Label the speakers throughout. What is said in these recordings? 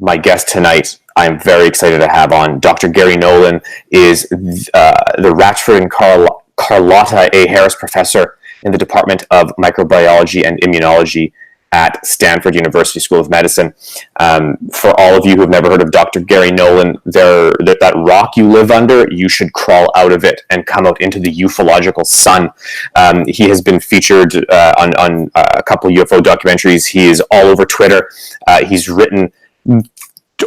Speaker 1: my guest tonight, I'm very excited to have on. Dr. Garry Nolan is the Ratchford and Carlotta A. Harris Professor in the Department of Microbiology and Immunology at Stanford University School of Medicine. For all of you who have never heard of Dr. Garry Nolan, that rock you live under, you should crawl out of it and come out into the ufological sun. He has been featured on a couple of UFO documentaries. He is all over Twitter. He's written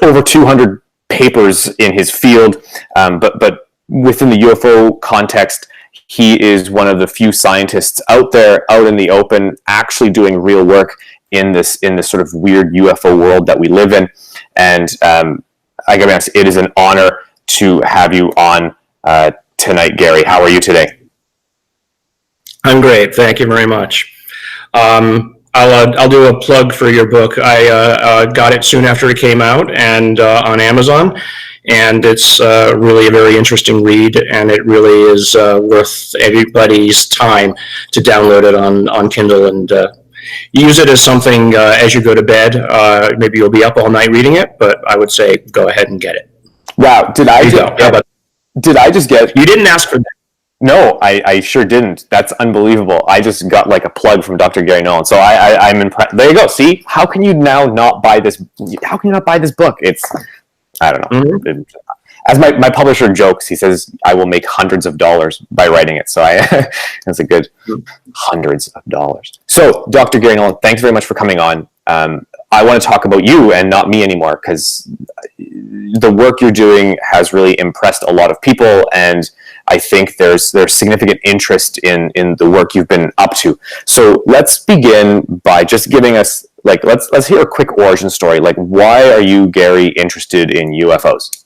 Speaker 1: over 200 papers in his field, but within the UFO context, he is one of the few scientists out there, out in the open, actually doing real work in this sort of weird UFO world that we live in. And I gotta be honest, it is an honor to have you on tonight, Garry. How are you today?
Speaker 2: I'm great. Thank you very much. I'll do a plug for your book. I got it soon after it came out and on Amazon. And it's really a very interesting read, and it really is worth everybody's time to download it on Kindle and use it as something as you go to bed. Maybe you'll be up all night reading it, but I would say go ahead and get it.
Speaker 1: Wow, did I just get...
Speaker 2: You didn't ask for that.
Speaker 1: No, I sure didn't. That's unbelievable. I just got like a plug from Dr. Garry Nolan. So I'm impressed. There you go. See, how can you now not buy this? How can you not buy this book? It's... I don't know. Mm-hmm. As my publisher jokes, he says, I will make hundreds of dollars by writing it. So that's a good hundreds of dollars. So, Dr. Garry Nolan, thanks very much for coming on. I want to talk about you and not me anymore, because the work you're doing has really impressed a lot of people, and I think there's significant interest in the work you've been up to. So let's begin by just giving us, like, let's hear a quick origin story. Like, why are you, Garry, interested in UFOs?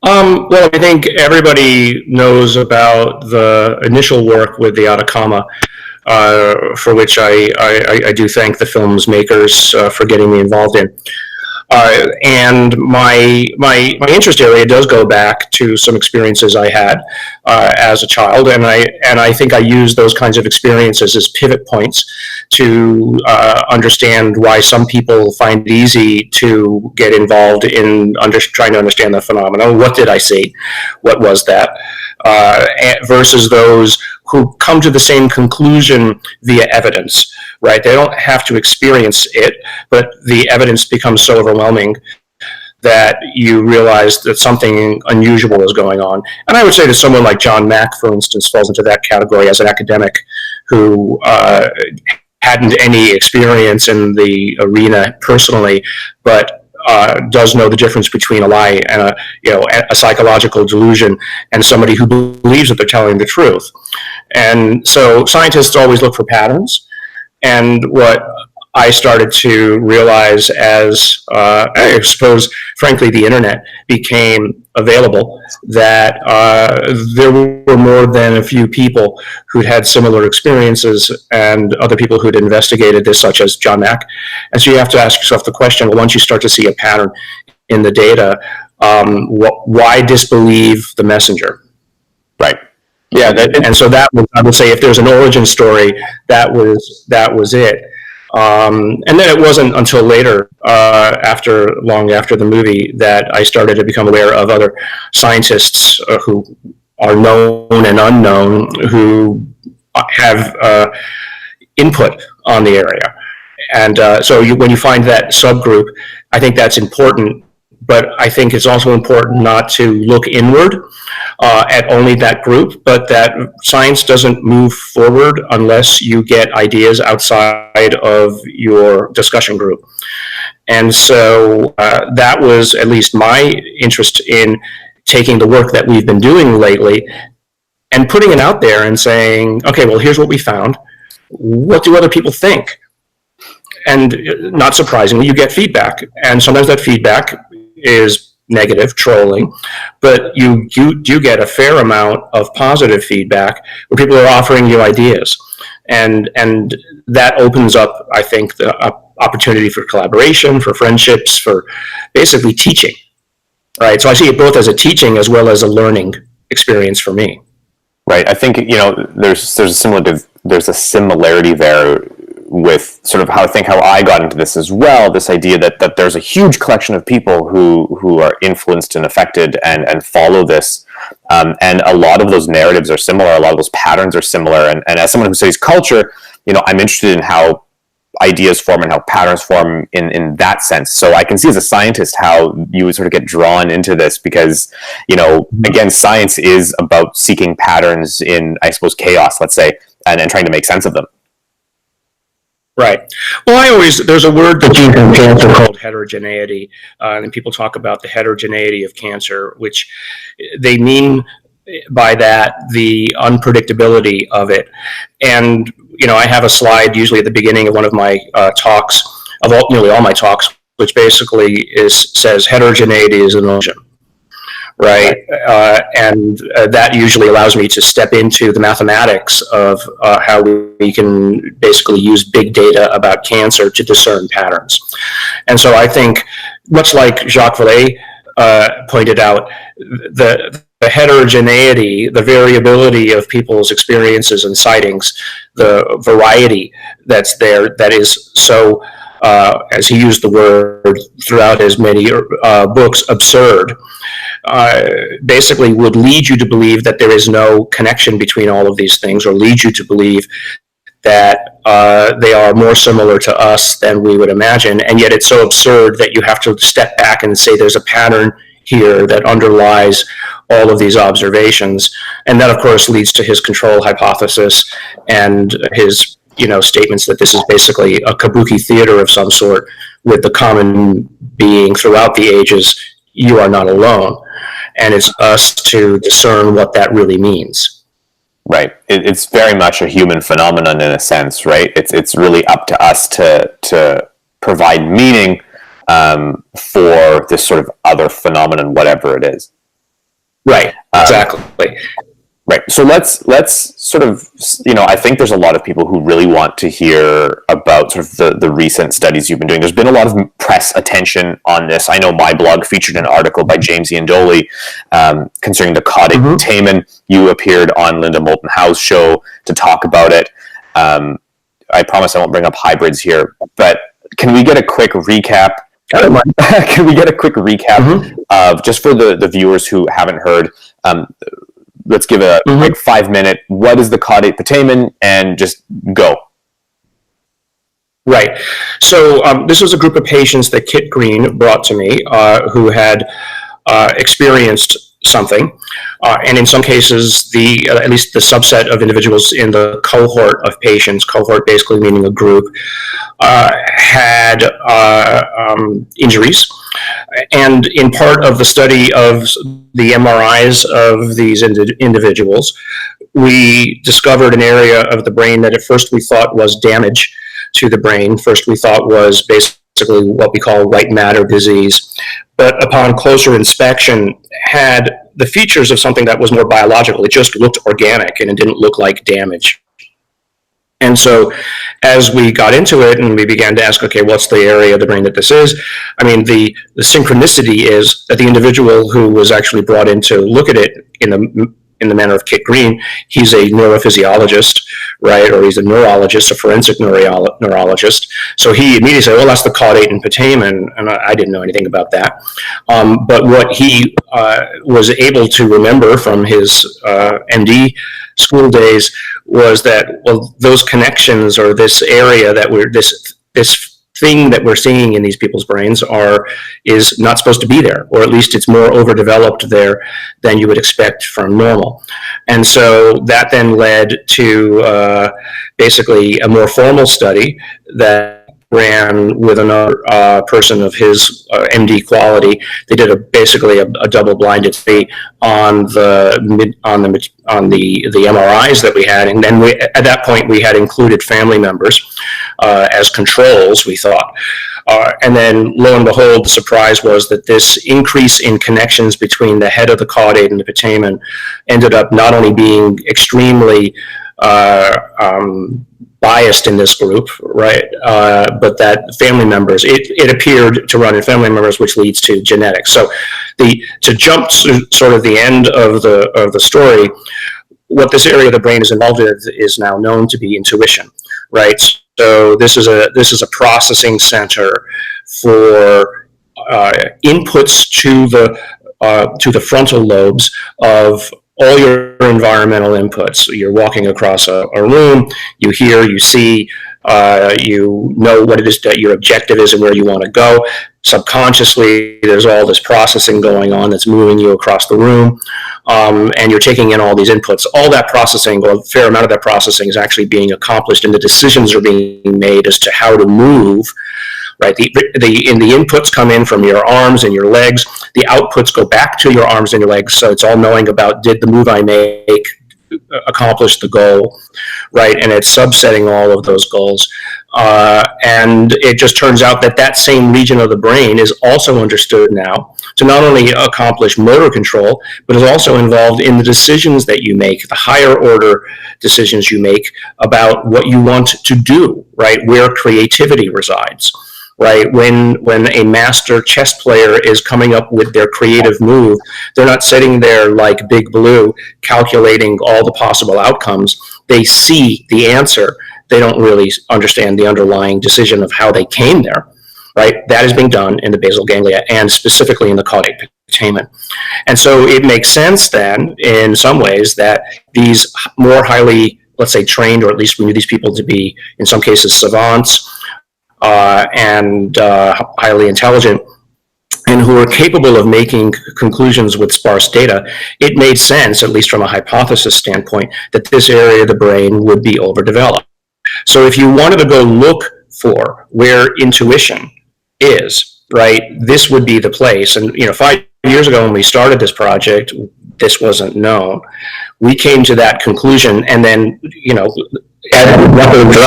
Speaker 2: Well, I think everybody knows about the initial work with the Atacama, for which I do thank the film's makers for getting me involved in. And my interest area does go back to some experiences I had as a child, and I think I use those kinds of experiences as pivot points to understand why some people find it easy to get involved in trying to understand the phenomenon. What did I see? What was that? Versus those who come to the same conclusion via evidence, right? They don't have to experience it, but the evidence becomes so overwhelming that you realize that something unusual is going on. And I would say that someone like John Mack, for instance, falls into that category as an academic who hadn't any experience in the arena personally, but does know the difference between a lie and a psychological delusion and somebody who believes that they're telling the truth. And so scientists always look for patterns. And what I started to realize as, I suppose, frankly, the internet became available, that there were more than a few people who'd had similar experiences and other people who'd investigated this, such as John Mack. And so you have to ask yourself the question, well, once you start to see a pattern in the data, why disbelieve the messenger?
Speaker 1: Right. Yeah.
Speaker 2: And so that was, I would say, if there's an origin story, that was it. And then it wasn't until later, long after the movie, that I started to become aware of other scientists who are known and unknown who have input on the area. And so when you find that subgroup, I think that's important. But I think it's also important not to look inward at only that group, but that science doesn't move forward unless you get ideas outside of your discussion group. And so that was at least my interest in taking the work that we've been doing lately and putting it out there and saying, okay, well, here's what we found. What do other people think? And not surprisingly, you get feedback. And sometimes that feedback is negative, trolling, but you do get a fair amount of positive feedback where people are offering you ideas. And that opens up, I think, the opportunity for collaboration, for friendships, for basically teaching, right? So I see it both as a teaching as well as a learning experience for me.
Speaker 1: Right. I think, there's a similarity there with sort of how I got into this as well, this idea that there's a huge collection of people who are influenced and affected and follow this. And a lot of those narratives are similar, a lot of those patterns are similar. And as someone who studies culture, I'm interested in how ideas form and how patterns form in that sense. So I can see as a scientist how you would sort of get drawn into this because, again, science is about seeking patterns in, I suppose, chaos, let's say, and trying to make sense of them.
Speaker 2: Right. Well, there's a word that's used in cancer called heterogeneity, and people talk about the heterogeneity of cancer, which they mean by that the unpredictability of it. And I have a slide usually at the beginning of one of my talks, nearly all my talks, which basically says heterogeneity is an illusion. Right, and that usually allows me to step into the mathematics of how we can basically use big data about cancer to discern patterns. And so I think, much like Jacques Vallée pointed out, the heterogeneity, the variability of people's experiences and sightings, the variety that's there, that is so, as he used the word throughout his many books, absurd, basically would lead you to believe that there is no connection between all of these things, or lead you to believe that they are more similar to us than we would imagine. And yet it's so absurd that you have to step back and say there's a pattern here that underlies all of these observations. And that, of course, leads to his control hypothesis and his statements that this is basically a kabuki theater of some sort, with the common being throughout the ages, you are not alone. And it's us to discern what that really means.
Speaker 1: Right. It's very much a human phenomenon in a sense, right? It's really up to us to provide meaning for this sort of other phenomenon, whatever it is.
Speaker 2: Right. Exactly.
Speaker 1: Right. So let's sort of, I think there's a lot of people who really want to hear about sort of the recent studies you've been doing. There's been a lot of press attention on this. I know my blog featured an article by James Iandoli concerning the caudate putamen. You appeared on Linda Moulton Howe's show to talk about it. I promise I won't bring up hybrids here, but can we get a quick recap? Can we get a quick recap of, just for the viewers who haven't heard, let's give a quick 5-minute, what is the caudate putamen, and just go.
Speaker 2: Right. So this was a group of patients that Kit Green brought to me who had experienced something. And in some cases, at least the subset of individuals in the cohort of patients, cohort basically meaning a group, had injuries. And in part of the study of the MRIs of these individuals, we discovered an area of the brain that at first we thought was damage to the brain. First we thought was basically what we call white matter disease, but upon closer inspection had the features of something that was more biological. It just looked organic and it didn't look like damage. And so as we got into it and we began to ask, okay, what's the area of the brain that this is? I mean, the synchronicity is that the individual who was actually brought in to look at it in the manner of Kit Green, he's a neurophysiologist, right? Or he's a neurologist, a forensic neurologist. So he immediately said, well, that's the caudate and putamen. And I didn't know anything about that. But what he was able to remember from his MD school days was that, well, those connections, or this area that this thing that we're seeing in these people's brains is not supposed to be there, or at least it's more overdeveloped there than you would expect from normal. And so that then led to basically a more formal study that ran with another person of his MD quality. They did basically a double-blinded study on the MRIs that we had, and then at that point we had included family members as controls, we thought. And then, lo and behold, the surprise was that this increase in connections between the head of the caudate and the putamen ended up not only being extremely biased in this group, right? But that family members, it appeared to run in family members, which leads to genetics. So to jump to sort of the end of the story, what this area of the brain is involved with is now known to be intuition, right? So this is a processing center for inputs to the frontal lobes of all your environmental inputs. You're walking across a room, you hear, you see, you know what it is that your objective is and where you want to go. Subconsciously, there's all this processing going on that's moving you across the room, and you're taking in all these inputs. All that processing, or a fair amount of that processing, is actually being accomplished, and the decisions are being made as to how to move. Right, the inputs come in from your arms and your legs. The outputs go back to your arms and your legs. So it's all knowing about, did the move I make accomplish the goal, right? And it's subsetting all of those goals. And it just turns out that that same region of the brain is also understood now to not only accomplish motor control, but is also involved in the decisions that you make, the higher order decisions you make about what you want to do, right? Where creativity resides. Right, when a master chess player is coming up with their creative move, they're not sitting there like Big Blue calculating all the possible outcomes. They see the answer. They don't really understand the underlying decision of how they came there. Right, that is being done in the basal ganglia and specifically in the caudate putamen. And so it makes sense then, in some ways, that these more highly, let's say, trained, or at least we need these people to be, in some cases, savants, and highly intelligent, and who are capable of making conclusions with sparse data, it made sense, at least from a hypothesis standpoint, that this area of the brain would be overdeveloped. So if you wanted to go look for where intuition is, right, this would be the place. And 5 years ago when we started this project, this wasn't known. We came to that conclusion, and then, with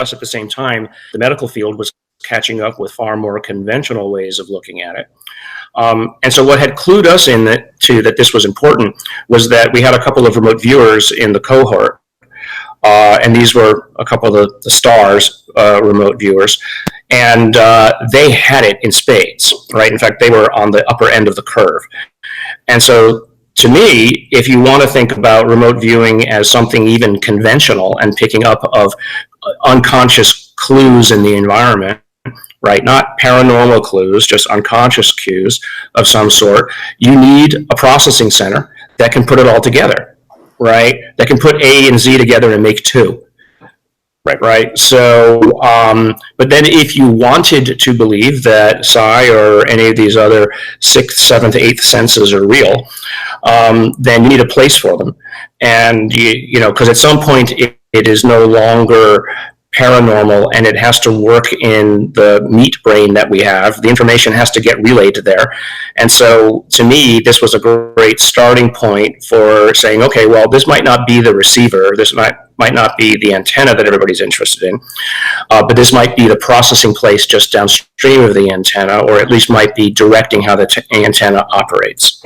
Speaker 2: us at the same time, the medical field was catching up with far more conventional ways of looking at it. And so what had clued us in that this was important was that we had a couple of remote viewers in the cohort, and these were a couple of the STARS remote viewers, and they had it in spades, right? In fact, they were on the upper end of the curve. And so to me, if you want to think about remote viewing as something even conventional and picking up of unconscious clues in the environment, right, not paranormal clues, just unconscious cues of some sort, you need a processing center that can put it all together, right? That can put A and Z together and make two. Right. So, but then if you wanted to believe that psi or any of these other 6th, 7th, 8th senses are real, then you need a place for them. And, because at some point it is no longer paranormal, and it has to work in the meat brain that we have. The information has to get relayed there. And so to me, this was a great starting point for saying, okay, well, this might not be the receiver, this might not be the antenna that everybody's interested in, but this might be the processing place just downstream of the antenna, or at least might be directing how the antenna operates.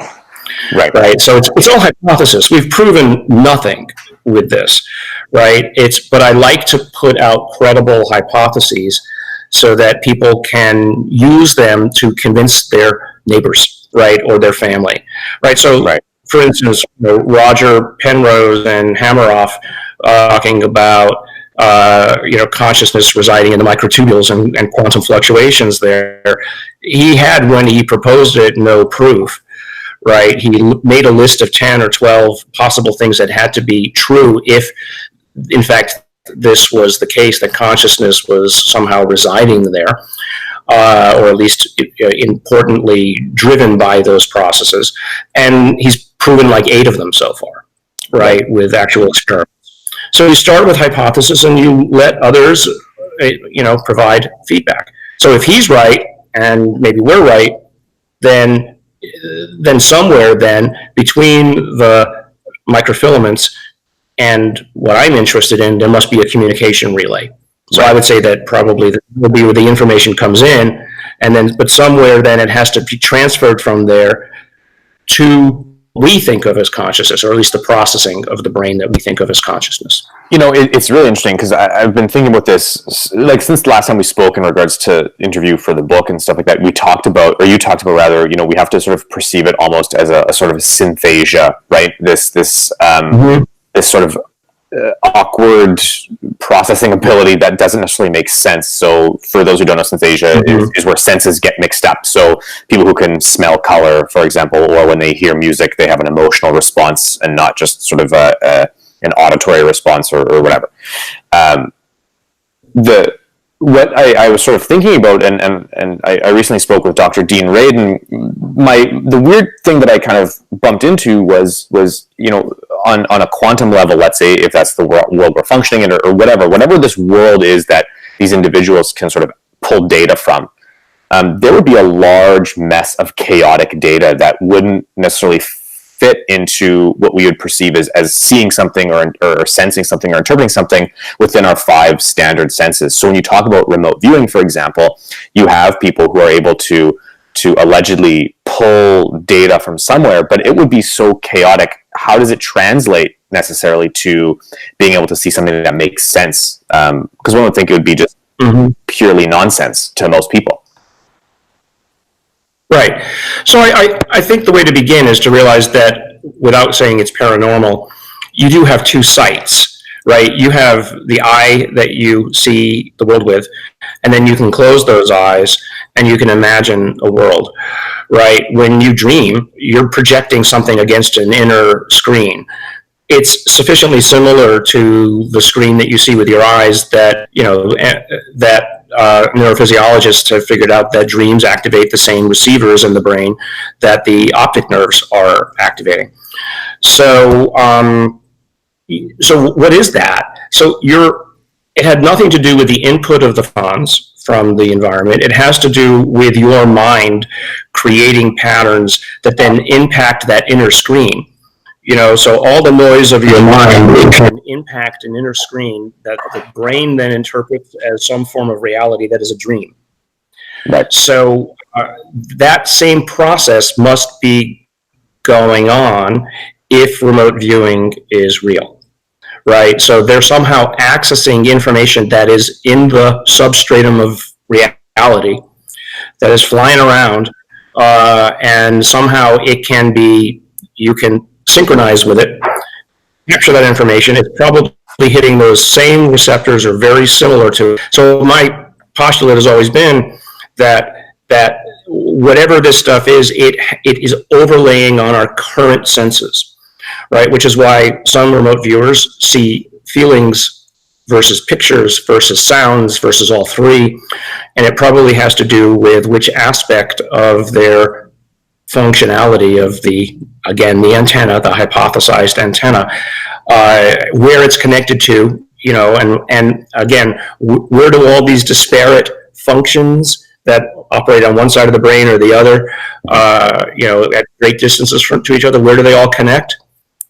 Speaker 2: Right. So it's all hypothesis. We've proven nothing with this, right? But I like to put out credible hypotheses so that people can use them to convince their neighbors, right, or their family, right? So, for instance, Roger Penrose and Hameroff talking about consciousness residing in the microtubules and quantum fluctuations there. He had, when he proposed it, no proof. Right, he made a list of 10 or 12 possible things that had to be true if, in fact, this was the case, that consciousness was somehow residing there, or at least importantly driven by those processes. And he's proven like 8 of them so far, right, with actual experiments. So you start with hypothesis and you let others, provide feedback. So if he's right and maybe we're right, then somewhere then between the microfilaments and what I'm interested in, there must be a communication relay. So I would say that probably that will be where the information comes in, but somewhere then it has to be transferred from there to what we think of as consciousness, or at least the processing of the brain that we think of as consciousness.
Speaker 1: It's really interesting because I've been thinking about this, like, since the last time we spoke in regards to interview for the book and stuff like that. You talked about rather, we have to sort of perceive it almost as a sort of Synthasia, right? This sort of awkward processing ability that doesn't necessarily make sense. So for those who don't know, Synthasia is where senses get mixed up. So people who can smell color, for example, or when they hear music, they have an emotional response and not just sort of an auditory response or whatever. What I was sort of thinking about, and I recently spoke with Dr. Dean Raid, and the weird thing that I kind of bumped into was on a quantum level, let's say, if that's the world we're functioning in, or whatever this world is that these individuals can sort of pull data from, there would be a large mess of chaotic data that wouldn't necessarily fit into what we would perceive as seeing something or sensing something or interpreting something within our 5 standard senses. So when you talk about remote viewing, for example, you have people who are able to allegedly pull data from somewhere, but it would be so chaotic. How does it translate necessarily to being able to see something that makes sense? Because one would think it would be just purely nonsense to most people.
Speaker 2: Right. So I think the way to begin is to realize that, without saying it's paranormal, you do have 2 sights, right? You have the eye that you see the world with, and then you can close those eyes and you can imagine a world, right? When you dream, you're projecting something against an inner screen. It's sufficiently similar to the screen that you see with your eyes that, neurophysiologists have figured out that dreams activate the same receivers in the brain that the optic nerves are activating. So what is that? So it had nothing to do with the input of the phons from the environment. It has to do with your mind creating patterns that then impact that inner screen. So all the noise of your mind can impact an inner screen that the brain then interprets as some form of reality that is a dream.
Speaker 1: Right.
Speaker 2: So that same process must be going on if remote viewing is real, right? So they're somehow accessing information that is in the substratum of reality that is flying around, and somehow you can synchronize with it, capture that information. It's probably hitting those same receptors or very similar to it. So my postulate has always been that whatever this stuff is, it is overlaying on our current senses, right? Which is why some remote viewers see feelings versus pictures versus sounds versus all 3, and it probably has to do with which aspect of their functionality of the antenna, the hypothesized antenna, where it's connected to, and again, where do all these disparate functions that operate on one side of the brain or the other, at great distances to each other, where do they all connect?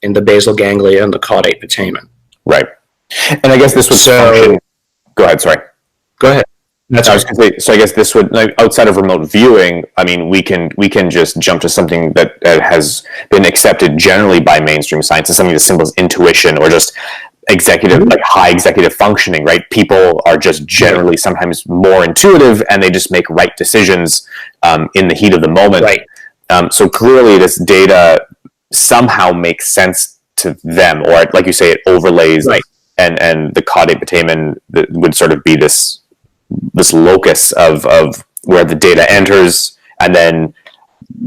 Speaker 2: In the basal ganglia and the caudate putamen.
Speaker 1: Right. And I guess this would function. Go ahead, sorry.
Speaker 2: Go ahead.
Speaker 1: I was going to say, so I guess this would, outside of remote viewing, I mean, we can just jump to something that has been accepted generally by mainstream science, as something as simple as intuition or just high executive functioning, right? People are just generally sometimes more intuitive, and they just make right decisions in the heat of the moment.
Speaker 2: Right.
Speaker 1: So clearly this data somehow makes sense to them, or like you say, it overlays,
Speaker 2: right.
Speaker 1: and the caudate putamen would sort of be this locus of where the data enters and then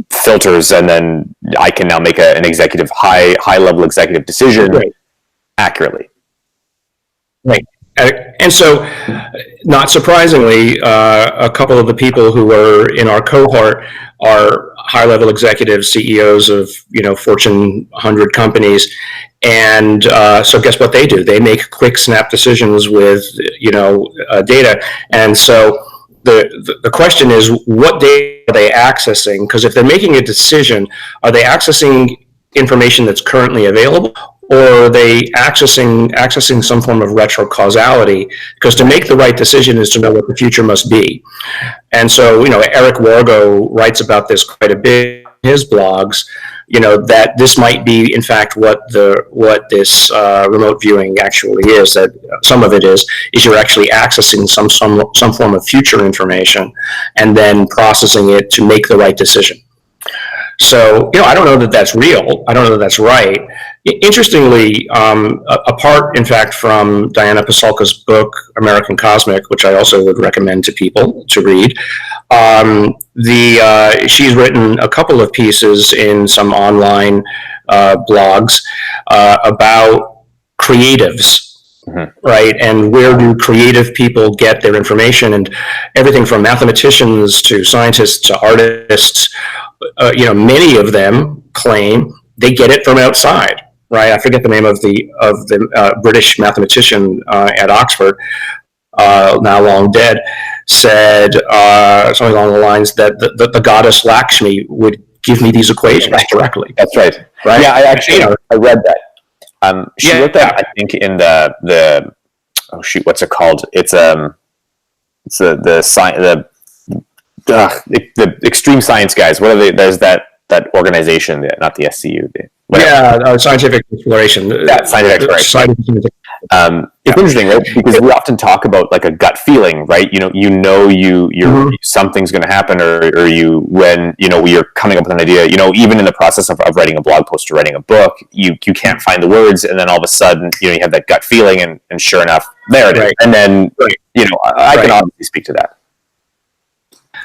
Speaker 1: filters, and then I can now make an executive high level executive decision accurately.
Speaker 2: Right. And so, not surprisingly, a couple of the people who are in our cohort are high-level executives, CEOs of Fortune 100 companies, and so guess what they do? They make quick snap decisions with data. And so the question is, what data are they accessing? Because if they're making a decision, are they accessing information that's currently available, or are they accessing some form of retrocausality? Because to make the right decision is to know what the future must be. And so, Eric Wargo writes about this quite a bit in his blogs, that this might be, in fact, what this remote viewing actually is. That some of it is you're actually accessing some form of future information and then processing it to make the right decision. So, I don't know that that's real. I don't know that that's right. Interestingly, apart, in fact, from Diana Pasulka's book, American Cosmic, which I also would recommend to people to read, she's written a couple of pieces in some online blogs about creatives. Mm-hmm. Right, and where do creative people get their information? And everything from mathematicians to scientists to artists, many of them claim they get it from outside. Right, I forget the name of the British mathematician at Oxford, now long dead, said something along the lines that the goddess Lakshmi would give me these equations directly.
Speaker 1: That's right. Right. Yeah, I actually I read that. She wrote that, I think, in the what's it called? It's the extreme science guys. What are they? There's that organization, not the SCU.
Speaker 2: Scientific exploration.
Speaker 1: Scientific exploration. It's interesting, right? Because we often talk about like a gut feeling, right? Something's going to happen, or when you're coming up with an idea. Even in the process of writing a blog post or writing a book, you can't find the words, and then all of a sudden, you have that gut feeling, and sure enough, there it is. And then, I can obviously speak to that.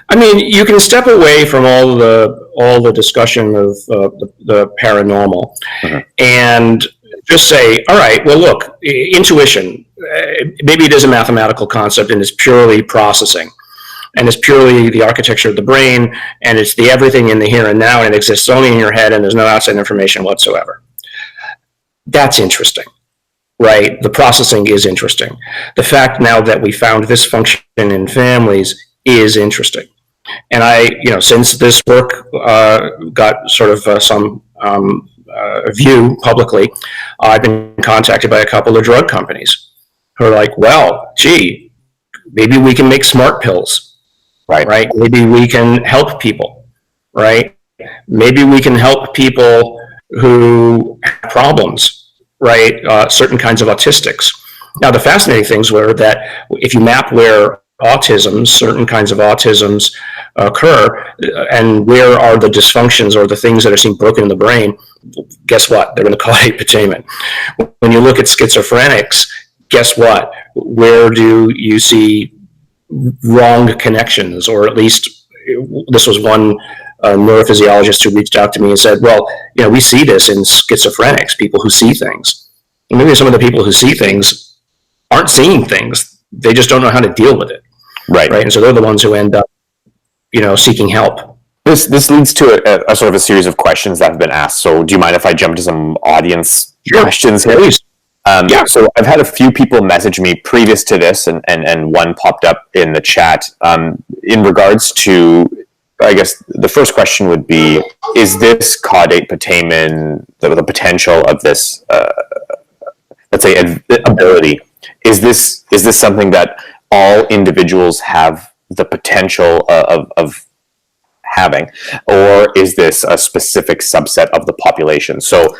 Speaker 2: I mean, you can step away from all the discussion of the paranormal, mm-hmm. and just say, all right, well, look, intuition, maybe it is a mathematical concept and it's purely processing, and it's purely the architecture of the brain, and it's the everything in the here and now, and it exists only in your head, and there's no outside information whatsoever. That's interesting, right? The processing is interesting. The fact now that we found this function in families is interesting. And since this work got sort of some view publicly, I've been contacted by a couple of drug companies who are like, well, gee, maybe we can make smart pills, right? Maybe we can help people, right? Maybe we can help people who have problems, right? Certain kinds of autistics. Now, the fascinating things were that if you map where certain kinds of autisms occur, and where are the dysfunctions or the things that are seen broken in the brain, guess what? They're going to call it apetainment. When you look at schizophrenics, guess what? Where do you see wrong connections? Or at least this was one neurophysiologist who reached out to me and said, well, we see this in schizophrenics, people who see things. And maybe some of the people who see things aren't seeing things. They just don't know how to deal with it. Right. And so they're the ones who end up, seeking help.
Speaker 1: This leads to a sort of a series of questions that have been asked. So do you mind if I jump to some audience questions here?
Speaker 2: Please.
Speaker 1: So I've had a few people message me previous to this, and one popped up in the chat in regards to, I guess the first question would be, is this caudate putamen, the potential of this, let's say, ability, is this something that all individuals have the potential of having, or is this a specific subset of the population? So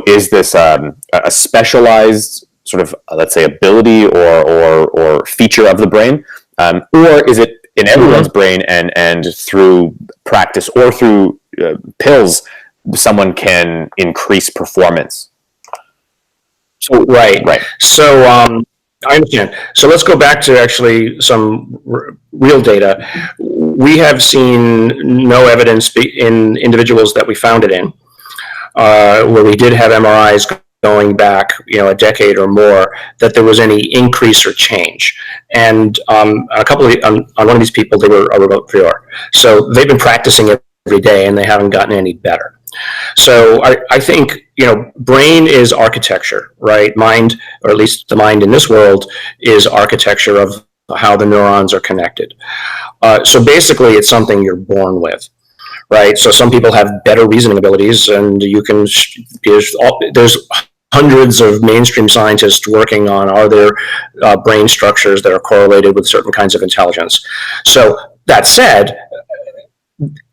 Speaker 1: is this a specialized sort of, let's say, ability or feature of the brain, or is it in everyone's brain, and through practice or through pills, someone can increase performance?
Speaker 2: So right. So I understand. So let's go back to actually some real data. We have seen no evidence in individuals that we found it in, where we did have MRIs going back, a decade or more, that there was any increase or change. And a couple of on one of these people, they were a remote viewer, so they've been practicing every day, and they haven't gotten any better. So I think, brain is architecture, right? Mind, or at least the mind in this world, is architecture of how the neurons are connected. So basically, it's something you're born with, right? So some people have better reasoning abilities, and there's hundreds of mainstream scientists working on, are there brain structures that are correlated with certain kinds of intelligence? So that said,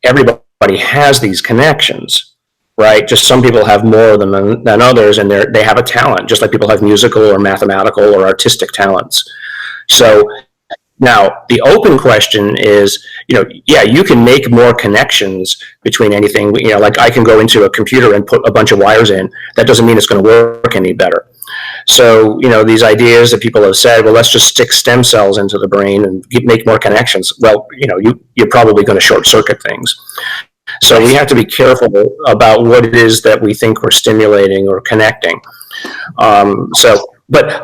Speaker 2: everybody has these connections, right? Just some people have more than others, and they have a talent, just like people have musical or mathematical or artistic talents. So Now, the open question is, yeah, you can make more connections between anything. Like I can go into a computer and put a bunch of wires in. That doesn't mean it's going to work any better. So, these ideas that people have said, well, let's just stick stem cells into the brain and make more connections. Well, you're probably going to short circuit things. So we have to be careful about what it is that we think we're stimulating or connecting. But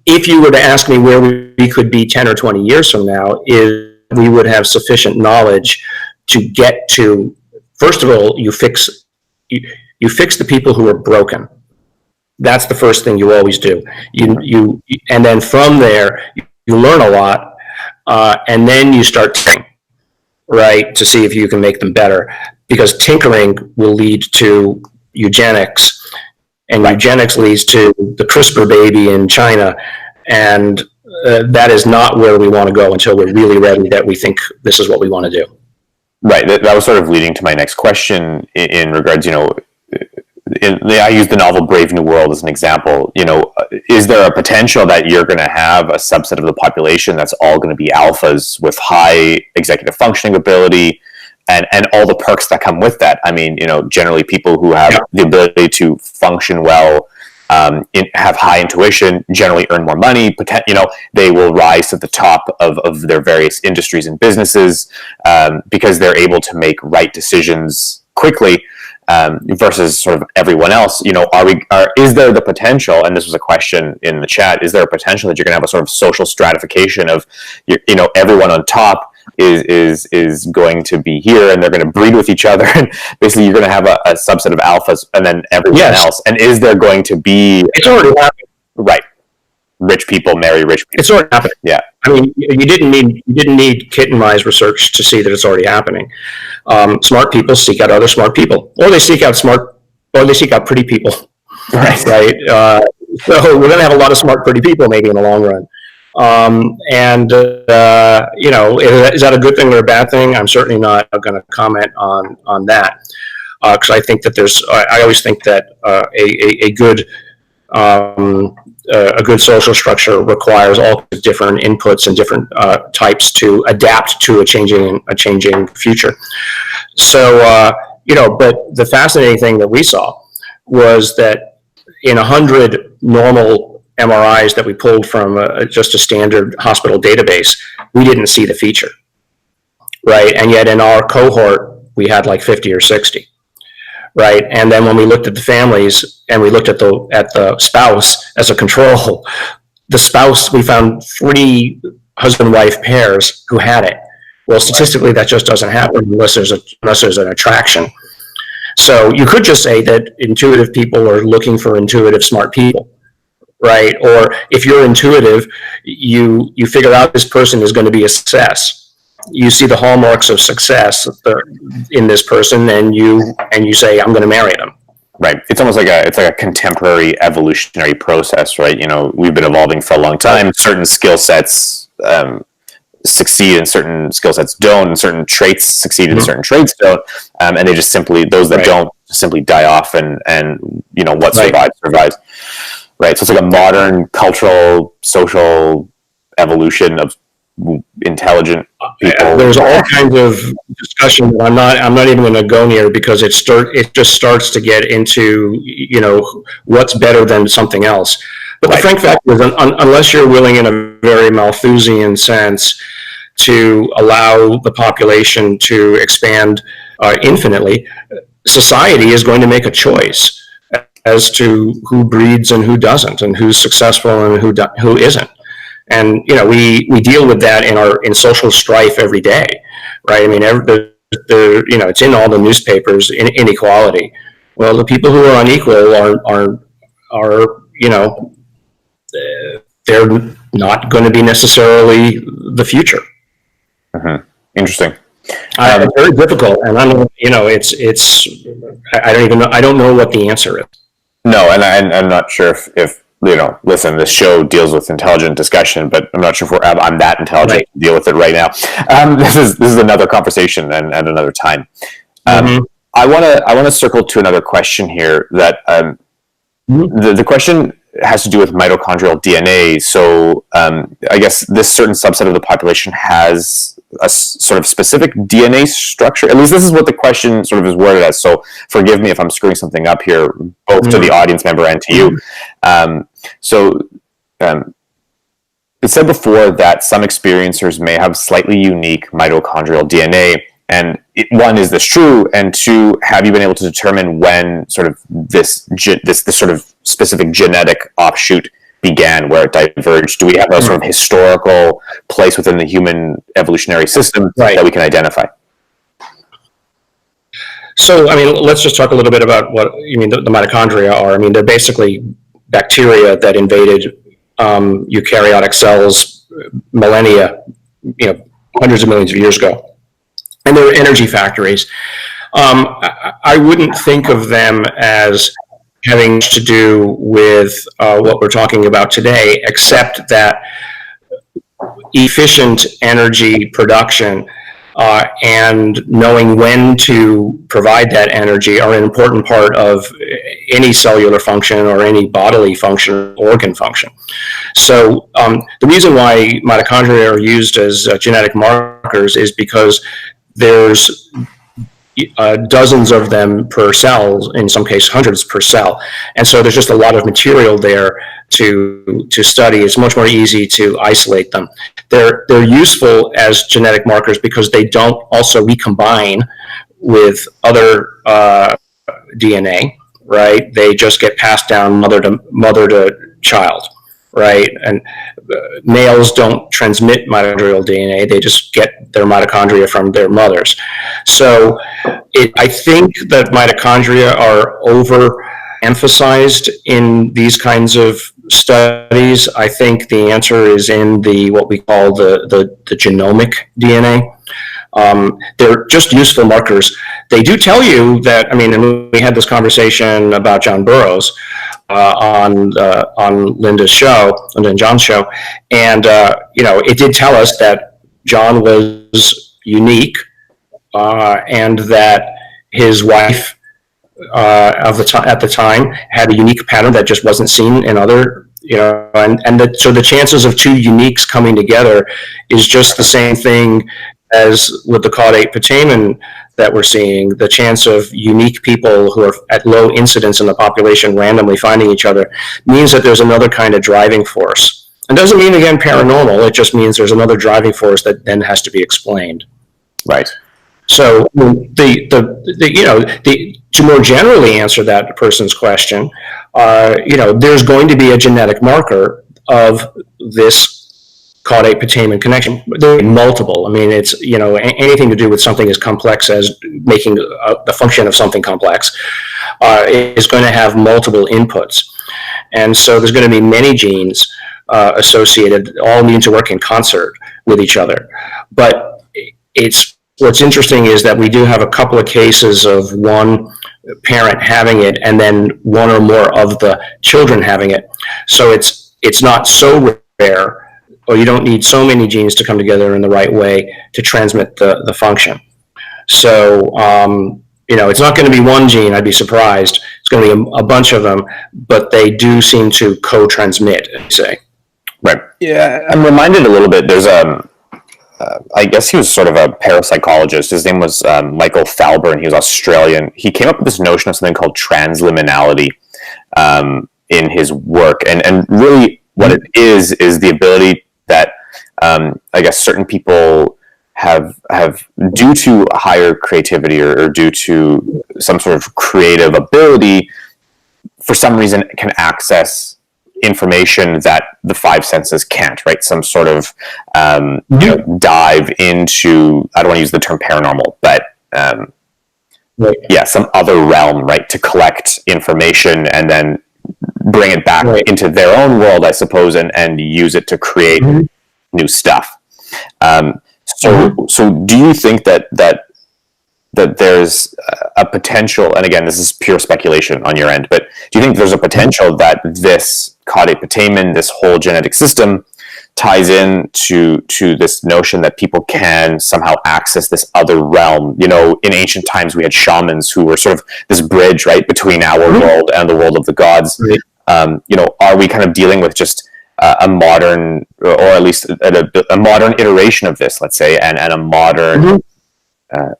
Speaker 2: if you were to ask me where we could be 10 or 20 years from now, is we would have sufficient knowledge to get to, first of all, you fix the people who are broken. That's the first thing you always do. And then from there, you learn a lot, and then you start tinkering, right, to see if you can make them better. Because tinkering will lead to eugenics, and eugenics leads to the CRISPR baby in China, and that is not where we want to go until we're really ready that we think this is what we want to do.
Speaker 1: Right. That was sort of leading to my next question in regards, I use the novel Brave New World as an example. Is there a potential that you're going to have a subset of the population that's all going to be alphas with high executive functioning ability, and all the perks that come with that? I mean, generally people who have the ability to function well, have high intuition, generally earn more money. They will rise to the top of their various industries and businesses because they're able to make right decisions quickly, versus sort of everyone else. Is there the potential, and this was a question in the chat, is there a potential that you're going to have a sort of social stratification of, everyone on top is going to be here, and they're going to breed with each other, and basically you're going to have a subset of alphas, and then everyone else. And is there going to be?
Speaker 2: It's already happening.
Speaker 1: Right. Rich people marry rich people.
Speaker 2: It's already happening.
Speaker 1: Yeah.
Speaker 2: I mean, you didn't need kitten mice research to see that it's already happening. Smart people seek out other smart people, or they seek out pretty people.
Speaker 1: Right.
Speaker 2: Right. So we're going to have a lot of smart, pretty people maybe in the long run. Is that a good thing or a bad thing? I'm certainly not going to comment on that, because I think that I always think that a good social structure requires all different inputs and different types to adapt to a changing future. So, but the fascinating thing that we saw was that in 100 normal MRIs that we pulled from just a standard hospital database, we didn't see the feature, right? And yet in our cohort, we had like 50 or 60. Right, and then when we looked at the families and we looked at the spouse as a control, the spouse, we found 3 husband-wife pairs who had it. Well, statistically, that just doesn't happen unless there's an attraction. So you could just say that intuitive people are looking for intuitive, smart people, right? Or if you're intuitive, you figure out this person is going to be a success. You see the hallmarks of success in this person, and you say, I'm going to marry them.
Speaker 1: Right. It's almost like a contemporary evolutionary process, right? We've been evolving for a long time. Certain skill sets succeed and certain skill sets don't, and certain traits succeed and certain traits don't. And they just simply, those that don't simply die off, and what survives. Right. So it's like a modern cultural, social evolution of intelligent people.
Speaker 2: There's all kinds of discussion that I'm not even going to go near, because it just starts to get into what's better than something else. But the frank fact is, unless you're willing in a very Malthusian sense to allow the population to expand infinitely, society is going to make a choice as to who breeds and who doesn't, and who's successful and who isn't. And we deal with that in social strife every day, right? I mean, it's in all the newspapers. Inequality. Well, the people who are unequal are they're not going to be necessarily the future.
Speaker 1: Mm-hmm. Interesting.
Speaker 2: It's very difficult, and I don't know what the answer is.
Speaker 1: No, and I'm not sure if listen, this show deals with intelligent discussion, but I'm not sure if I'm that intelligent to deal with it right now. This is another conversation and another time. I want to circle to another question here. That the question has to do with mitochondrial DNA. So I guess this certain subset of the population has a sort of specific DNA structure. At least this is what the question sort of is worded as. So forgive me if I'm screwing something up here, both to the audience member and to you. It said before that some experiencers may have slightly unique mitochondrial DNA. And one, is this true? And two, have you been able to determine when sort of this sort of specific genetic offshoot began, where it diverged? Do we have a sort of historical place within the human evolutionary system that we can identify?
Speaker 2: So, I mean, let's just talk a little bit about what you mean the mitochondria are. I mean, they're basically bacteria that invaded eukaryotic cells millennia, hundreds of millions of years ago. And they're energy factories. I wouldn't think of them as having to do with what we're talking about today, except that efficient energy production and knowing when to provide that energy are an important part of any cellular function or any bodily function, organ function. So the reason why mitochondria are used as genetic markers is because there's dozens of them per cell, in some cases hundreds per cell. And so there's just a lot of material there to study. It's much more easy to isolate them. They're useful as genetic markers because they don't also recombine with other DNA, right? They just get passed down mother to child, right? And males don't transmit mitochondrial DNA. They just get their mitochondria from their mothers. So I think that mitochondria are overemphasized in these kinds of studies. I think the answer is in what we call the genomic DNA. They're just useful markers. They do tell you that, and we had this conversation about John Burroughs on Linda and John's show, and it did tell us that John was unique, and that his wife at the time had a unique pattern that just wasn't seen in other, so the chances of two uniques coming together is just the same thing as with the caudate putamen that we're seeing. The chance of unique people who are at low incidence in the population randomly finding each other means that there's another kind of driving force. It doesn't mean, again, paranormal. It just means there's another driving force that then has to be explained.
Speaker 1: Right.
Speaker 2: So to more generally answer that person's question, there's going to be a genetic marker of this caudate putamen connection. There are multiple. It's anything to do with something as complex as making the function of something complex is going to have multiple inputs, and so there's going to be many genes associated, all need to work in concert with each other. But what's interesting is that we do have a couple of cases of one parent having it and then one or more of the children having it. So it's not so rare, or you don't need so many genes to come together in the right way to transmit the function. So, it's not going to be one gene, I'd be surprised. It's going to be a bunch of them, but they do seem to co-transmit, say.
Speaker 1: Right. Yeah, I'm reminded a little bit, there's I guess he was sort of a parapsychologist. His name was Michael Falburn. He was Australian. He came up with this notion of something called transliminality in his work. And really what it is the ability that I guess certain people have due to higher creativity or due to some sort of creative ability, for some reason can access information that the five senses can't, right? Some sort of dive into, I don't want to use the term paranormal, but some other realm, right? To collect information and then bring it back into their own world, I suppose, and use it to create new stuff. So do you think that there's a potential, and again, this is pure speculation on your end, but do you think there's a potential that this caudate putamen, this whole genetic system, ties to this notion that people can somehow access this other realm? In ancient times, we had shamans who were sort of this bridge, right, between our world and the world of the gods. Are we kind of dealing with just a modern, or at least a modern iteration of this, let's say, and a modern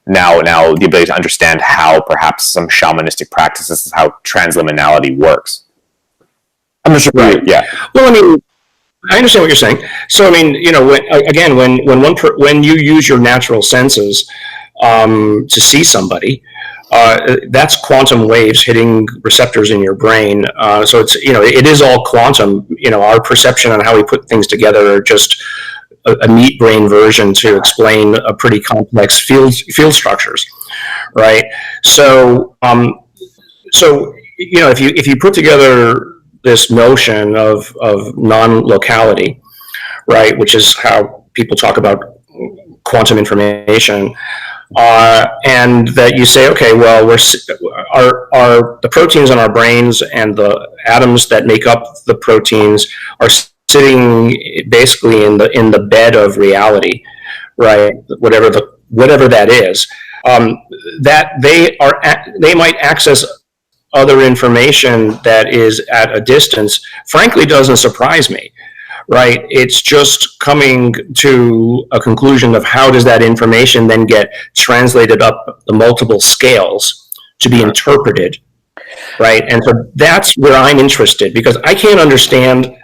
Speaker 1: now the ability to understand how perhaps some shamanistic practices, how transliminality works? I'm not sure.
Speaker 2: Right.
Speaker 1: Yeah.
Speaker 2: Well, I mean, I understand what you're saying. So, I mean, when you use your natural senses to see somebody, that's quantum waves hitting receptors in your brain. So it is all quantum. Our perception on how we put things together are just a neat brain version to explain a pretty complex field structures, right? So, if you put together this notion of non-locality, right, which is how people talk about quantum information, and that you say, okay, well, are the proteins in our brains and the atoms that make up the proteins are sitting basically in the bed of reality, right? Whatever that is, that they might access other information that is at a distance, frankly, doesn't surprise me, right? It's just coming to a conclusion of how does that information then get translated up the multiple scales to be interpreted, right? And so that's where I'm interested, because I can't understand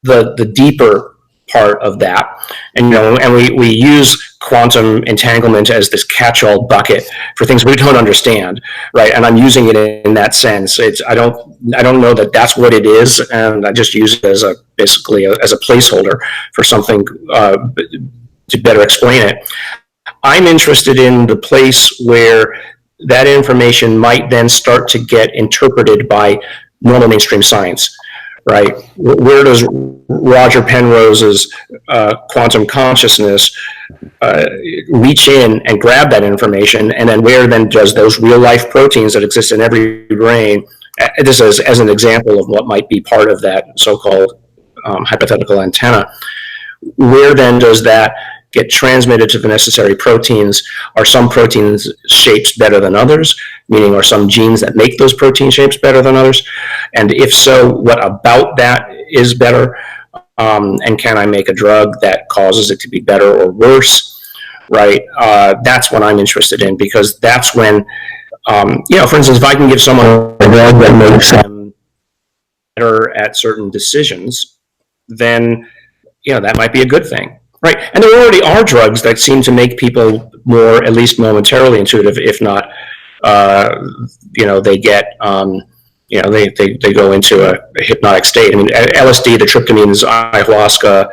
Speaker 2: the deeper part of that. And we use quantum entanglement as this catch-all bucket for things we don't understand, right? And I'm using it in that sense. I don't know that that's what it is, and I just use it as basically a placeholder for something to better explain it. I'm interested in the place where that information might then start to get interpreted by normal mainstream science. Right? Where does Roger Penrose's quantum consciousness reach in and grab that information, and then where then does those real life proteins that exist in every brain, this is as an example of what might be part of that so-called hypothetical antenna, where then does that get transmitted to the necessary proteins? Are some proteins shapes better than others? Meaning, are some genes that make those protein shapes better than others? And if so, what about that is better? And can I make a drug that causes it to be better or worse? Right? That's what I'm interested in, because that's when, for instance, if I can give someone a drug that makes them better at certain decisions, then, that might be a good thing. Right, and there already are drugs that seem to make people more, at least momentarily intuitive, if not, they get, they go into a hypnotic state. I mean, LSD, the tryptamines, ayahuasca,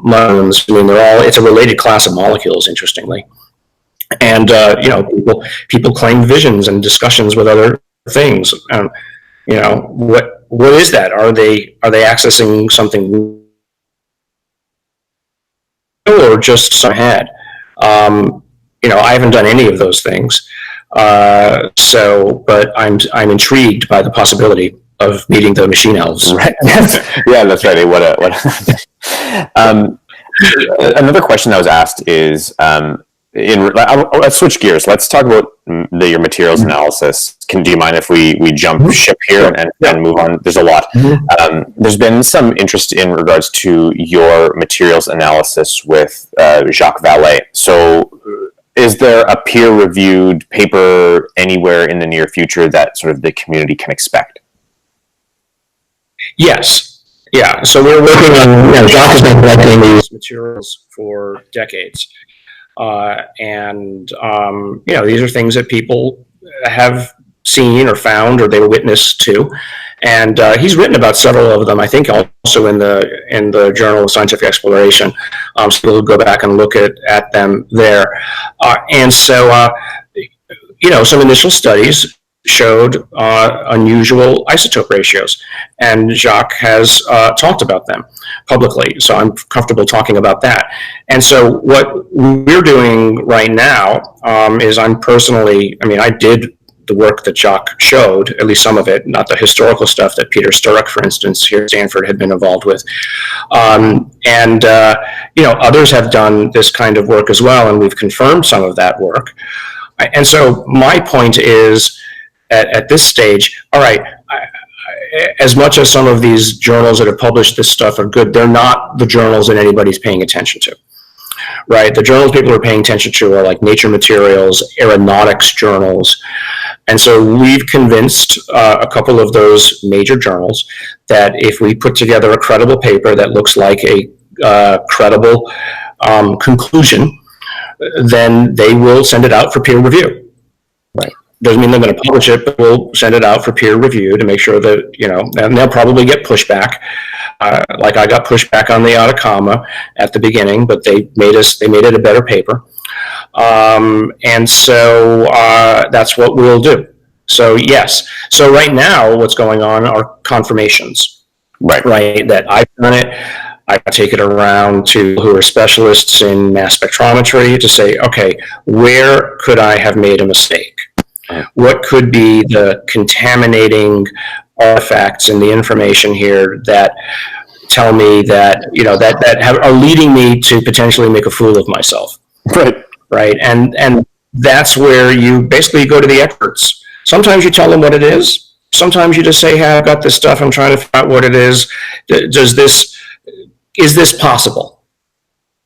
Speaker 2: mushrooms. I mean, it's a related class of molecules, interestingly. And people claim visions and discussions with other things. What is that? Are they accessing something? Or just some head. I haven't done any of those things. But I'm intrigued by the possibility of meeting the machine elves.
Speaker 1: Right. Yeah, that's right. Another question that was asked is, let's switch gears. Let's talk about your materials analysis. Do you mind if we jump ship here and move on? There's a lot. There's been some interest in regards to your materials analysis with Jacques Vallée. So is there a peer-reviewed paper anywhere in the near future that sort of the community can expect?
Speaker 2: Yes. Yeah. So we're working on, Jacques has been collecting these materials for decades. These are things that people have seen or found or they were witness to, and he's written about several of them. I think also in the Journal of Scientific Exploration. So we'll go back and look at them there. Some initial studies showed unusual isotope ratios, and Jacques has talked about them publicly, so I'm comfortable talking about that. And so what we're doing right now is I did the work that Jacques showed, at least some of it, not the historical stuff that Peter Sturrock, for instance, here at Stanford had been involved with. Others have done this kind of work as well, and we've confirmed some of that work. And so my point is, at this stage, all right, as much as some of these journals that have published this stuff are good, they're not the journals that anybody's paying attention to, right? The journals people are paying attention to are like Nature Materials, aeronautics journals. And so we've convinced a couple of those major journals that if we put together a credible paper that looks like a credible conclusion, then they will send it out for peer review.
Speaker 1: Right.
Speaker 2: Doesn't mean they're going to publish it, but we'll send it out for peer review to make sure that, and they'll probably get pushback. Like I got pushback on the Atacama at the beginning, but they made it a better paper. And so that's what we'll do. So yes. So right now what's going on are confirmations. Right. That I've done it. I take it around to who are specialists in mass spectrometry to say, okay, where could I have made a mistake? What could be the contaminating artifacts in the information here that tell me that, that are leading me to potentially make a fool of myself? Right. And that's where you basically go to the experts. Sometimes you tell them what it is. Sometimes you just say, hey, I've got this stuff. I'm trying to figure out what it is. Is this possible?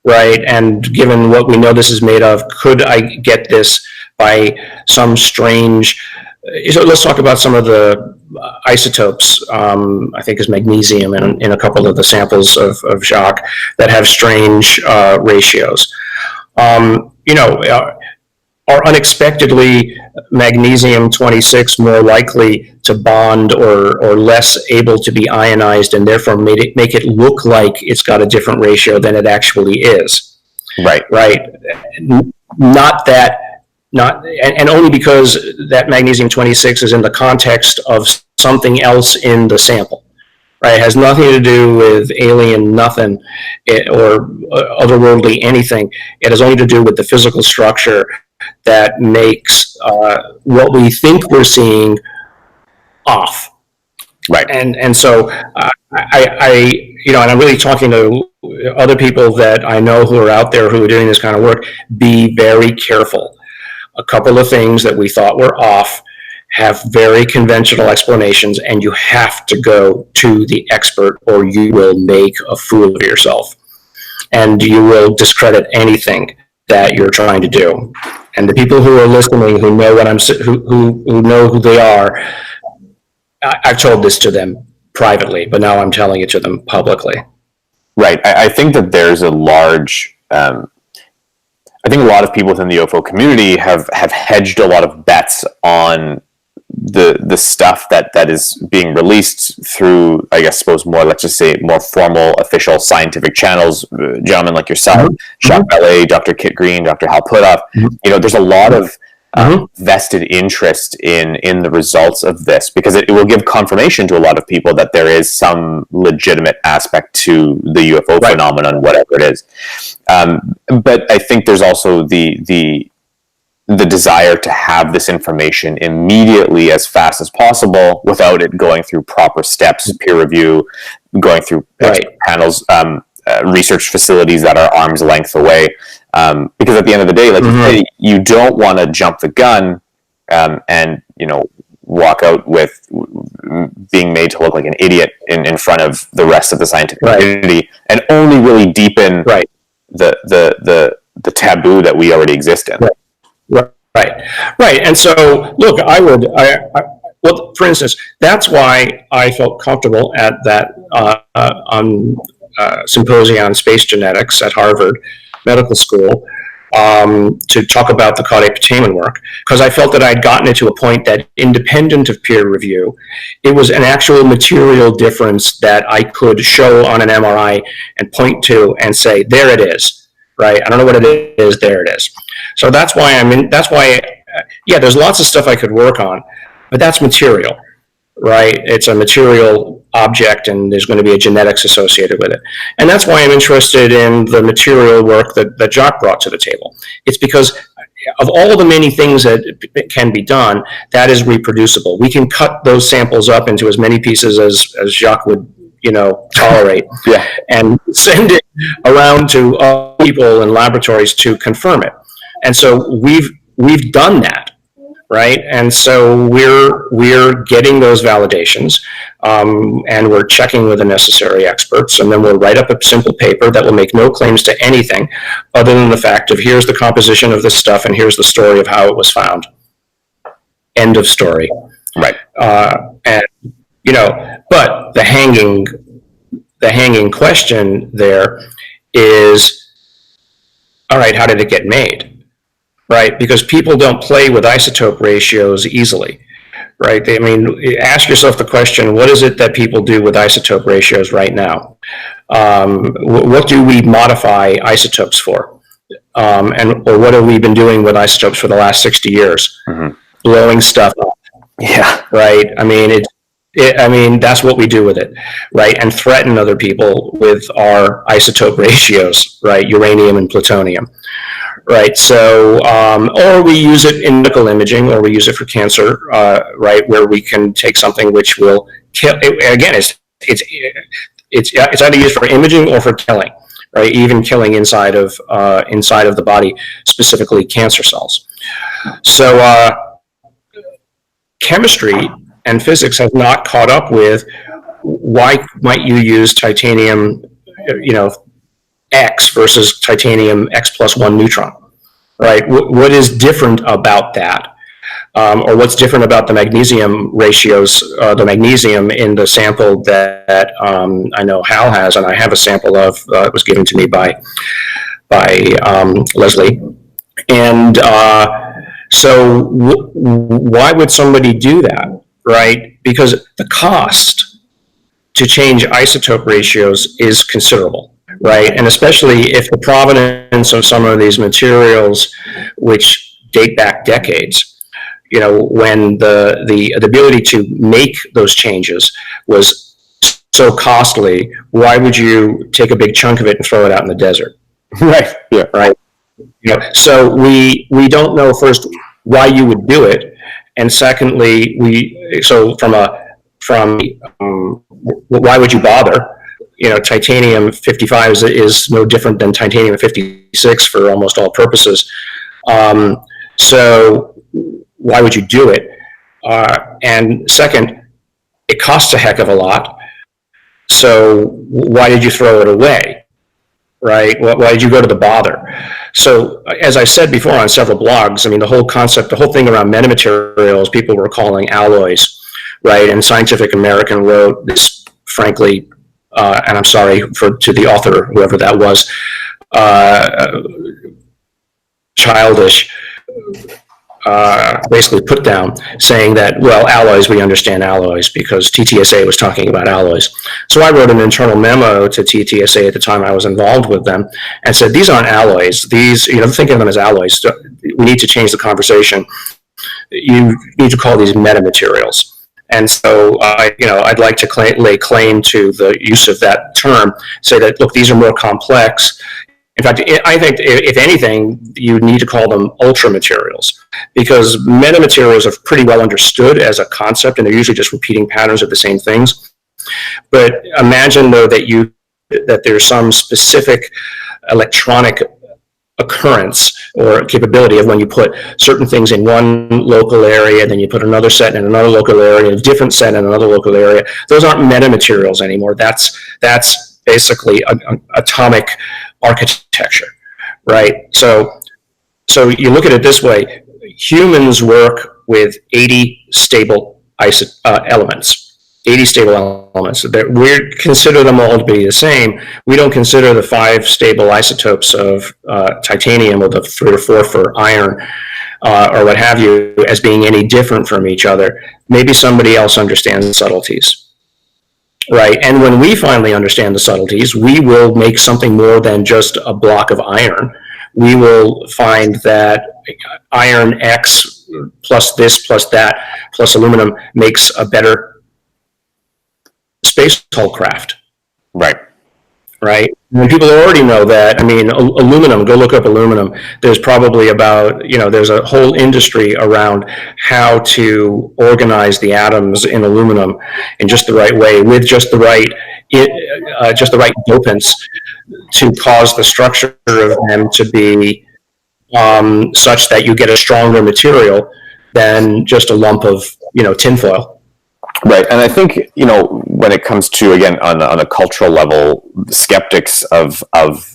Speaker 2: Right. And given what we know this is made of, could I get this by some strange, so let's talk about some of the isotopes, I think is magnesium in a couple of the samples of Jacques that have strange ratios. Are unexpectedly magnesium-26 more likely to bond or less able to be ionized and therefore make it look like it's got a different ratio than it actually is? Right. And only because that magnesium-26 is in the context of something else in the sample, right? It has nothing to do with alien nothing or otherworldly anything. It has only to do with the physical structure that makes what we think we're seeing off. Right. And so and I'm really talking to other people that I know who are out there who are doing this kind of work. Be very careful. A couple of things that we thought were off have very conventional explanations, and you have to go to the expert or you will make a fool of yourself and you will discredit anything that you're trying to do. And the people who are listening, who know what who know who they are, I've told this to them privately, but now I'm telling it to them publicly.
Speaker 1: Right. I think that there's a large, I think a lot of people within the UFO community have hedged a lot of bets on the stuff that is being released through, I suppose, let's just say more formal, official scientific channels, gentlemen like yourself, Jacques Vallée, Dr. Kit Green, Dr. Hal Puthoff. There's a lot of vested interest in the results of this, because it will give confirmation to a lot of people that there is some legitimate aspect to the UFO phenomenon, whatever it is. But I think there's also the desire to have this information immediately as fast as possible without it going through proper steps, peer review, going through panels, research facilities that are arm's length away. Because at the end of the day, you don't want to jump the gun and walk out with being made to look like an idiot in front of the rest of the scientific community, and only really deepen the taboo that we already exist in.
Speaker 2: Right. And so, look, well, for instance, that's why I felt comfortable at that symposium on space genetics at Harvard Medical School to talk about the caudate putamen work, because I felt that I'd gotten it to a point that, independent of peer review, it was an actual material difference that I could show on an MRI and point to and say, there it is. Right? I don't know what it is. There it is. So that's why there's lots of stuff I could work on, but that's material, right? It's a material object, and there's going to be a genetics associated with it. And that's why I'm interested in the material work that Jacques brought to the table. It's because of all the many things that can be done, that is reproducible. We can cut those samples up into as many pieces as Jacques would tolerate, and send it around to people in laboratories to confirm it. And so we've done that, right? And so we're getting those validations, and we're checking with the necessary experts, and then we'll write up a simple paper that will make no claims to anything other than the fact of here's the composition of this stuff and here's the story of how it was found. End of story.
Speaker 1: Right.
Speaker 2: And but the hanging question there is, all right, how did it get made? Right, because people don't play with isotope ratios easily, right? Ask yourself the question: what is it that people do with isotope ratios right now? What do we modify isotopes for? Or what have we been doing with isotopes for the last 60 years? Mm-hmm. Blowing stuff up.
Speaker 1: Yeah.
Speaker 2: Right. That's what we do with it, right? And threaten other people with our isotope ratios, right? Uranium and plutonium. Right, so, or we use it in medical imaging, or we use it for cancer, right, where we can take something which will kill. Again, it's either used for imaging or for killing, right? Even killing inside of the body, specifically cancer cells. So, chemistry and physics have not caught up with why might you use titanium, X versus titanium X plus 1 neutron, right? What is different about that? Or what's different about the magnesium ratios, the magnesium in the sample that I know Hal has, and I have a sample of, it was given to me by Leslie. And so why would somebody do that, right? Because the cost to change isotope ratios is considerable. Right, and especially if the provenance of some of these materials, which date back decades, when the ability to make those changes was so costly, why would you take a big chunk of it and throw it out in the desert?
Speaker 1: Right. Yeah.
Speaker 2: Right. So we don't know first why you would do it, and secondly, why would you bother? Titanium 55 is no different than titanium 56 for almost all purposes. So why would you do it? And second, it costs a heck of a lot. So why did you throw it away? Right? Why did you go to the bother? So as I said before on several blogs, the whole concept, the whole thing around metamaterials, people were calling alloys, right? And Scientific American wrote this, frankly, and I'm sorry to the author, whoever that was, childish, basically put down, saying that, well, alloys, we understand alloys because TTSA was talking about alloys. So I wrote an internal memo to TTSA at the time I was involved with them and said, these aren't alloys. These, think of them as alloys. We need to change the conversation. You need to call these metamaterials. And so, I'd like to lay claim to the use of that term, say that, look, these are more complex. In fact, I think, if anything, you need to call them ultra materials, because metamaterials are pretty well understood as a concept, and they're usually just repeating patterns of the same things. But imagine, though, that there's some specific electronic occurrence or capability of when you put certain things in one local area, then you put another set in another local area, a different set in another local area. Those aren't metamaterials anymore. That's basically atomic architecture, right? So you look at it this way: humans work with 80 stable elements. 80 stable elements. We consider them all to be the same. We don't consider the 5 stable isotopes of titanium or the 3 or 4 for iron or what have you as being any different from each other. Maybe somebody else understands the subtleties, right? And when we finally understand the subtleties, we will make something more than just a block of iron. We will find that iron X plus this plus that plus aluminum makes a better space hull craft.
Speaker 1: Right.
Speaker 2: And people already know that. Aluminum, go look up aluminum. There's probably there's a whole industry around how to organize the atoms in aluminum in just the right way, with just the right dopants to cause the structure of them to be such that you get a stronger material than just a lump of, tinfoil.
Speaker 1: Right, and I think when it comes to, again, on a cultural level, skeptics of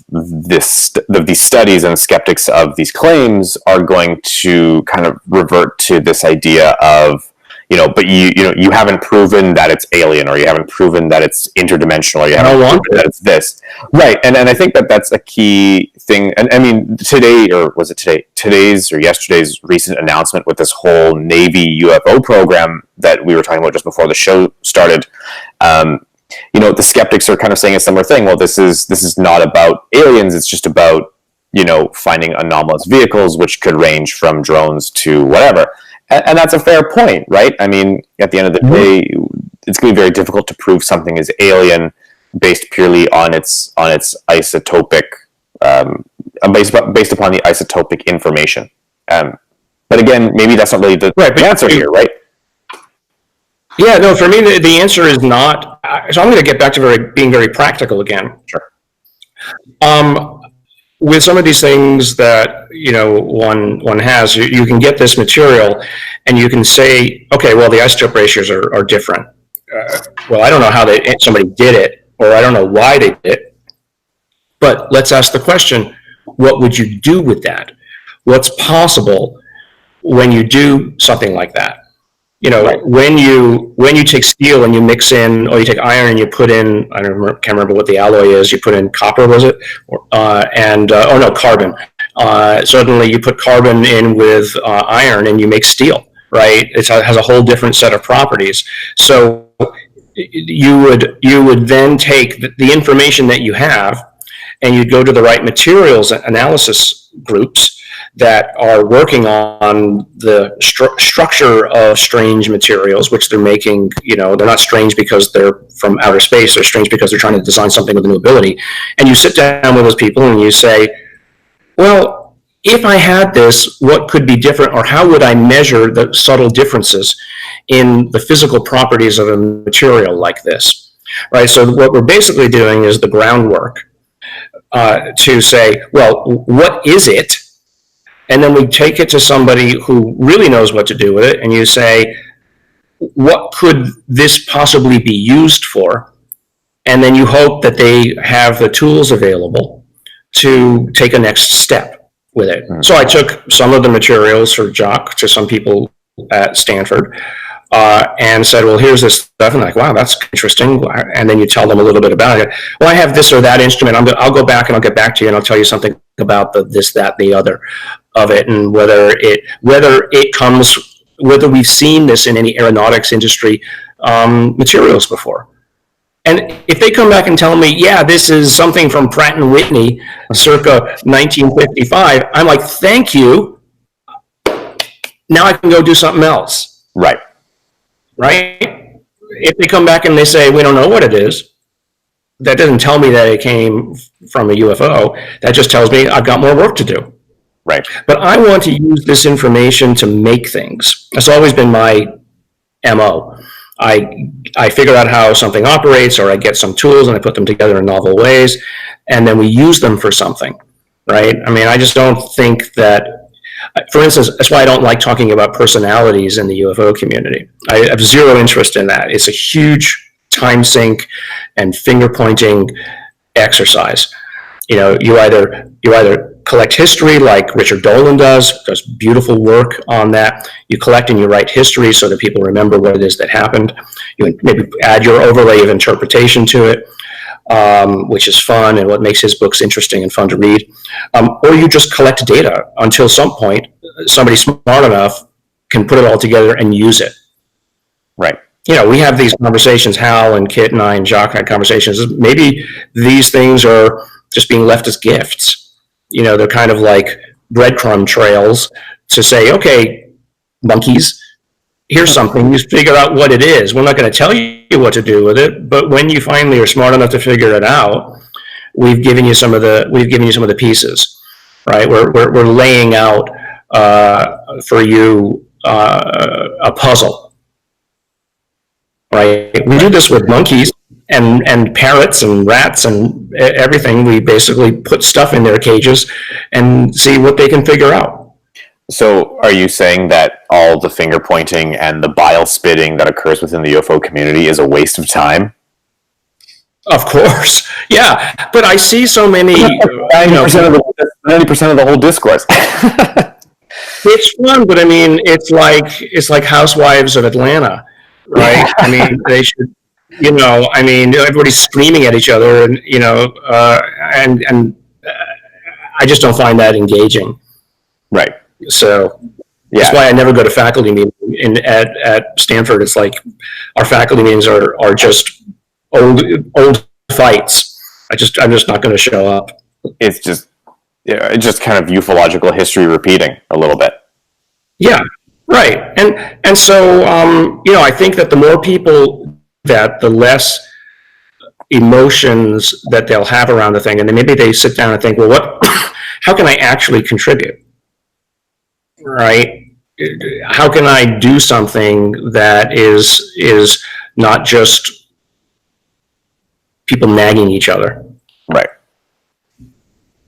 Speaker 1: these studies and skeptics of these claims are going to kind of revert to this idea of, but you haven't proven that it's alien, or you haven't proven that it's interdimensional, or you haven't proven that it's this, right? And I think that's a key thing. And I mean, today's or yesterday's recent announcement with this whole Navy UFO program that we were talking about just before the show started. The skeptics are kind of saying a similar thing. Well, this is not about aliens. It's just about finding anomalous vehicles, which could range from drones to whatever. And that's a fair point, right? I mean, at the end of the day, it's going to be very difficult to prove something is alien based purely on its isotopic, based upon the isotopic information. But again, maybe that's not really the answer here, right?
Speaker 2: Yeah, no, for me, the answer is not. So I'm going to get back to being very practical again.
Speaker 1: Sure.
Speaker 2: With some of these things that one has, you can get this material, and you can say, okay, well, the isotope ratios are different. Well, I don't know how somebody did it, or I don't know why they did it. But let's ask the question: what would you do with that? What's possible when you do something like that? Right. when you take steel and you mix in, or you take iron and you put in, can't remember what the alloy is. You put in copper, was it? Carbon. Suddenly you put carbon in with iron and you make steel, right? It has a whole different set of properties. So you would then take the information that you have, and you'd go to the right materials analysis groups that are working on the structure of strange materials, which they're making. They're not strange because they're from outer space. They're strange because they're trying to design something with a new ability. And you sit down with those people and you say, well, if I had this, what could be different, or how would I measure the subtle differences in the physical properties of a material like this, right? So what we're basically doing is the groundwork to say, well, what is it? And then we take it to somebody who really knows what to do with it, and you say, what could this possibly be used for? And then you hope that they have the tools available to take a next step with it. Mm-hmm. So I took some of the materials for Jacques to some people at Stanford, and said, well, here's this stuff. And like, wow, that's interesting. And then you tell them a little bit about it. Well, I have this or that instrument. I'll go back and I'll get back to you, and I'll tell you something about this, that, the other of it, and whether we've seen this in any aeronautics industry materials before. And if they come back and tell me, yeah, this is something from Pratt & Whitney circa 1955, I'm like, thank you. Now I can go do something else.
Speaker 1: Right.
Speaker 2: If they come back and they say, we don't know what it is, that doesn't tell me that it came from a UFO. That just tells me I've got more work to do.
Speaker 1: Right.
Speaker 2: But I want to use this information to make things. That's always been my MO. I figure out how something operates, or I get some tools and I put them together in novel ways, and then we use them for something, right? I mean, I just don't think that, for instance, that's why I don't like talking about personalities in the UFO community. I have zero interest in that. It's a huge time sink and finger pointing exercise. You either collect history like Richard Dolan does beautiful work on that. You collect and you write history so that people remember what it is that happened. You maybe add your overlay of interpretation to it, which is fun and what makes his books interesting and fun to read. Or you just collect data until some point somebody smart enough can put it all together and use it.
Speaker 1: Right.
Speaker 2: We have these conversations, Hal and Kit and I and Jacques had conversations. Maybe these things are just being left as gifts. They're kind of like breadcrumb trails to say, okay, monkeys, here's something, you figure out what it is. We're not going to tell you what to do with it, but when you finally are smart enough to figure it out, we've given you some of the pieces, right? We're laying out for you a puzzle, right? We do this with monkeys and parrots and rats and everything. We basically put stuff in their cages and see what they can figure out.
Speaker 1: So are you saying that all the finger pointing and the bile spitting that occurs within the UFO community is a waste of time?
Speaker 2: Of course, yeah. But I see so many.
Speaker 1: 90% of the 90% of the whole discourse.
Speaker 2: It's fun, but I mean, it's like Housewives of Atlanta, right? I mean, they should. I mean, everybody's screaming at each other, and and I just don't find that engaging.
Speaker 1: Right.
Speaker 2: So that's why I never go to faculty meetings at Stanford. It's like our faculty meetings are just old fights. I'm just not going to show up.
Speaker 1: It's just kind of ufological history repeating a little bit.
Speaker 2: Yeah, right. And so I think that the more people that, the less emotions that they'll have around the thing, and then maybe they sit down and think, well, how can I actually contribute? Right? How can I do something that is not just people nagging each other?
Speaker 1: Right.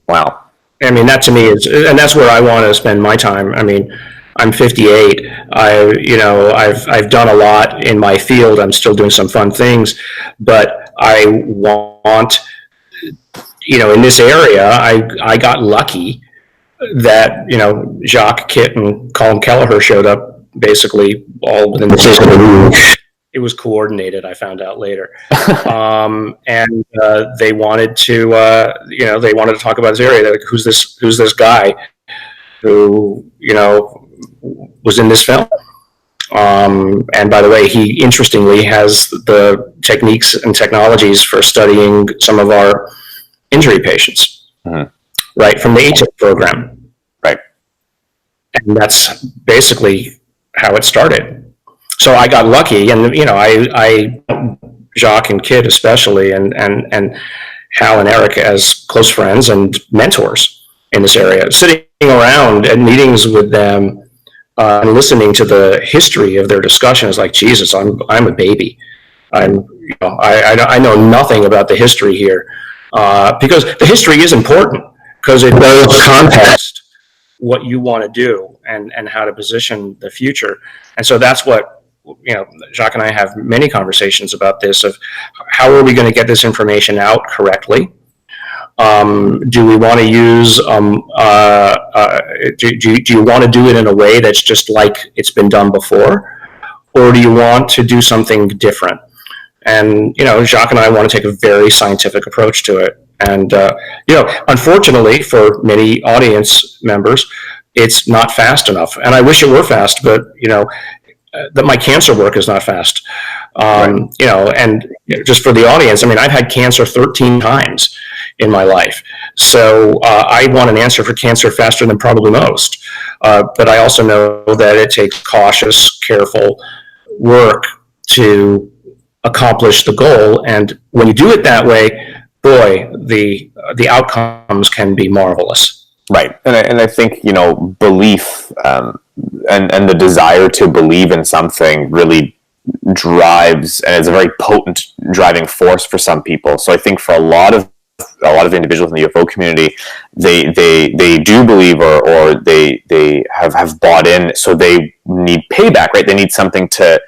Speaker 1: Wow.
Speaker 2: I mean, that to me and that's where I want to spend my time. I mean, I'm 58. I've done a lot in my field. I'm still doing some fun things, but I want, in this area, I got lucky that, Jacques, Kit, and Colin Kelleher showed up basically all within the same. It was coordinated, I found out later. And they wanted to, talk about this area. Like, who's this guy who, was in this film? And by the way, he interestingly has the techniques and technologies for studying some of our injury patients, right, from the ATIP program.
Speaker 1: Right.
Speaker 2: And that's basically how it started. So I got lucky, and I Jacques and Kid especially, and Hal and Eric as close friends and mentors in this area. Sitting around at meetings with them and listening to the history of their discussion is like, Jesus, I'm a baby. I know nothing about the history here, because the history is important, because it does context what you want to do and how to position the future. And so that's what, Jacques and I have many conversations about this, of how are we going to get this information out correctly? Do we want to use, do you want to do it in a way that's just like it's been done before? Or do you want to do something different? And, Jacques and I want to take a very scientific approach to it. And, unfortunately for many audience members, it's not fast enough. And I wish it were fast, but, that my cancer work is not fast. And just for the audience, I mean, I've had cancer 13 times in my life. So I want an answer for cancer faster than probably most. But I also know that it takes cautious, careful work to accomplish the goal. And when you do it that way, boy, the outcomes can be marvelous.
Speaker 1: Right. And I think, belief and the desire to believe in something really drives, and is a very potent driving force for some people. So I think for a lot of individuals in the UFO community, they do believe, or they have bought in, so they need payback, right? They need something to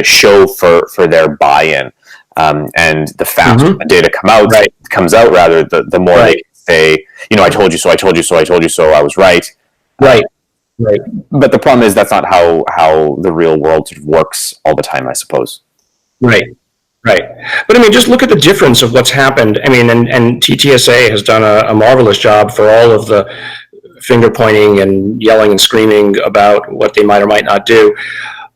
Speaker 1: show for their buy-in. And the faster the data comes out, rather, the more they say, I told you so, I told you so, I told you so, I was right.
Speaker 2: Right.
Speaker 1: But the problem is that's not how the real world sort of works all the time, I suppose.
Speaker 2: Right. But I mean, just look at the difference of what's happened. I mean, and TTSA has done a marvelous job for all of the finger pointing and yelling and screaming about what they might or might not do.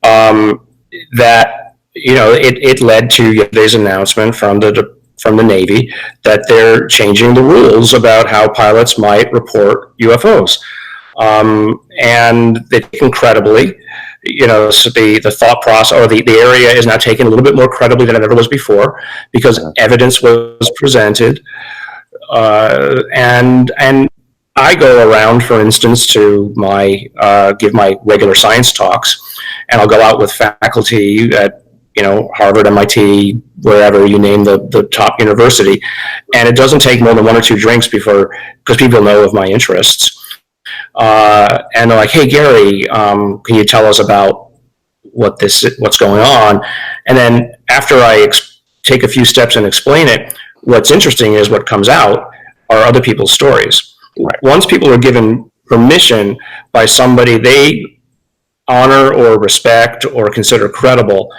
Speaker 2: That, it led to yesterday's announcement from the Navy that they're changing the rules about how pilots might report UFOs. And they take incredibly, so the thought process, or the area is now taken a little bit more credibly than it ever was before, because evidence was presented. And I go around, for instance, to give my regular science talks, and I'll go out with faculty at, Harvard, MIT, wherever you name the top university. And it doesn't take more than one or two drinks because people know of my interests. and they're like, "Hey, Garry, can you tell us about what's going on?" And then after I take a few steps and explain it, what's interesting is what comes out are other people's stories.
Speaker 1: Right.
Speaker 2: Once people are given permission by somebody they honor or respect or consider credible,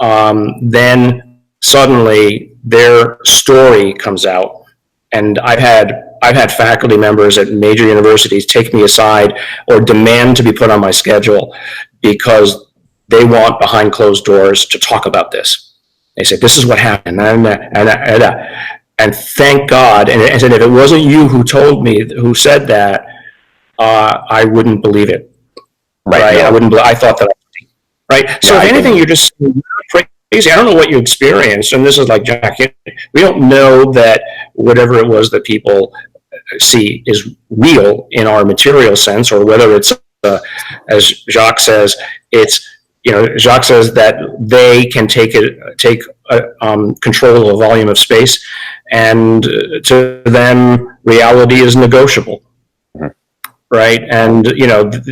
Speaker 2: then suddenly their story comes out. And I've had faculty members at major universities take me aside or demand to be put on my schedule because they want behind closed doors to talk about this. They say, "This is what happened," and thank God. And if it wasn't you who told me, who said that, I wouldn't believe it. Right?
Speaker 1: Yeah.
Speaker 2: I thought that. Right. So if anything, you're just crazy. I don't know what you experienced, and this is like Jack. We don't know that whatever it was that people see is real in our material sense, or whether it's, as Jacques says, Jacques says that they can take control of a volume of space, and to them, reality is negotiable. Right, and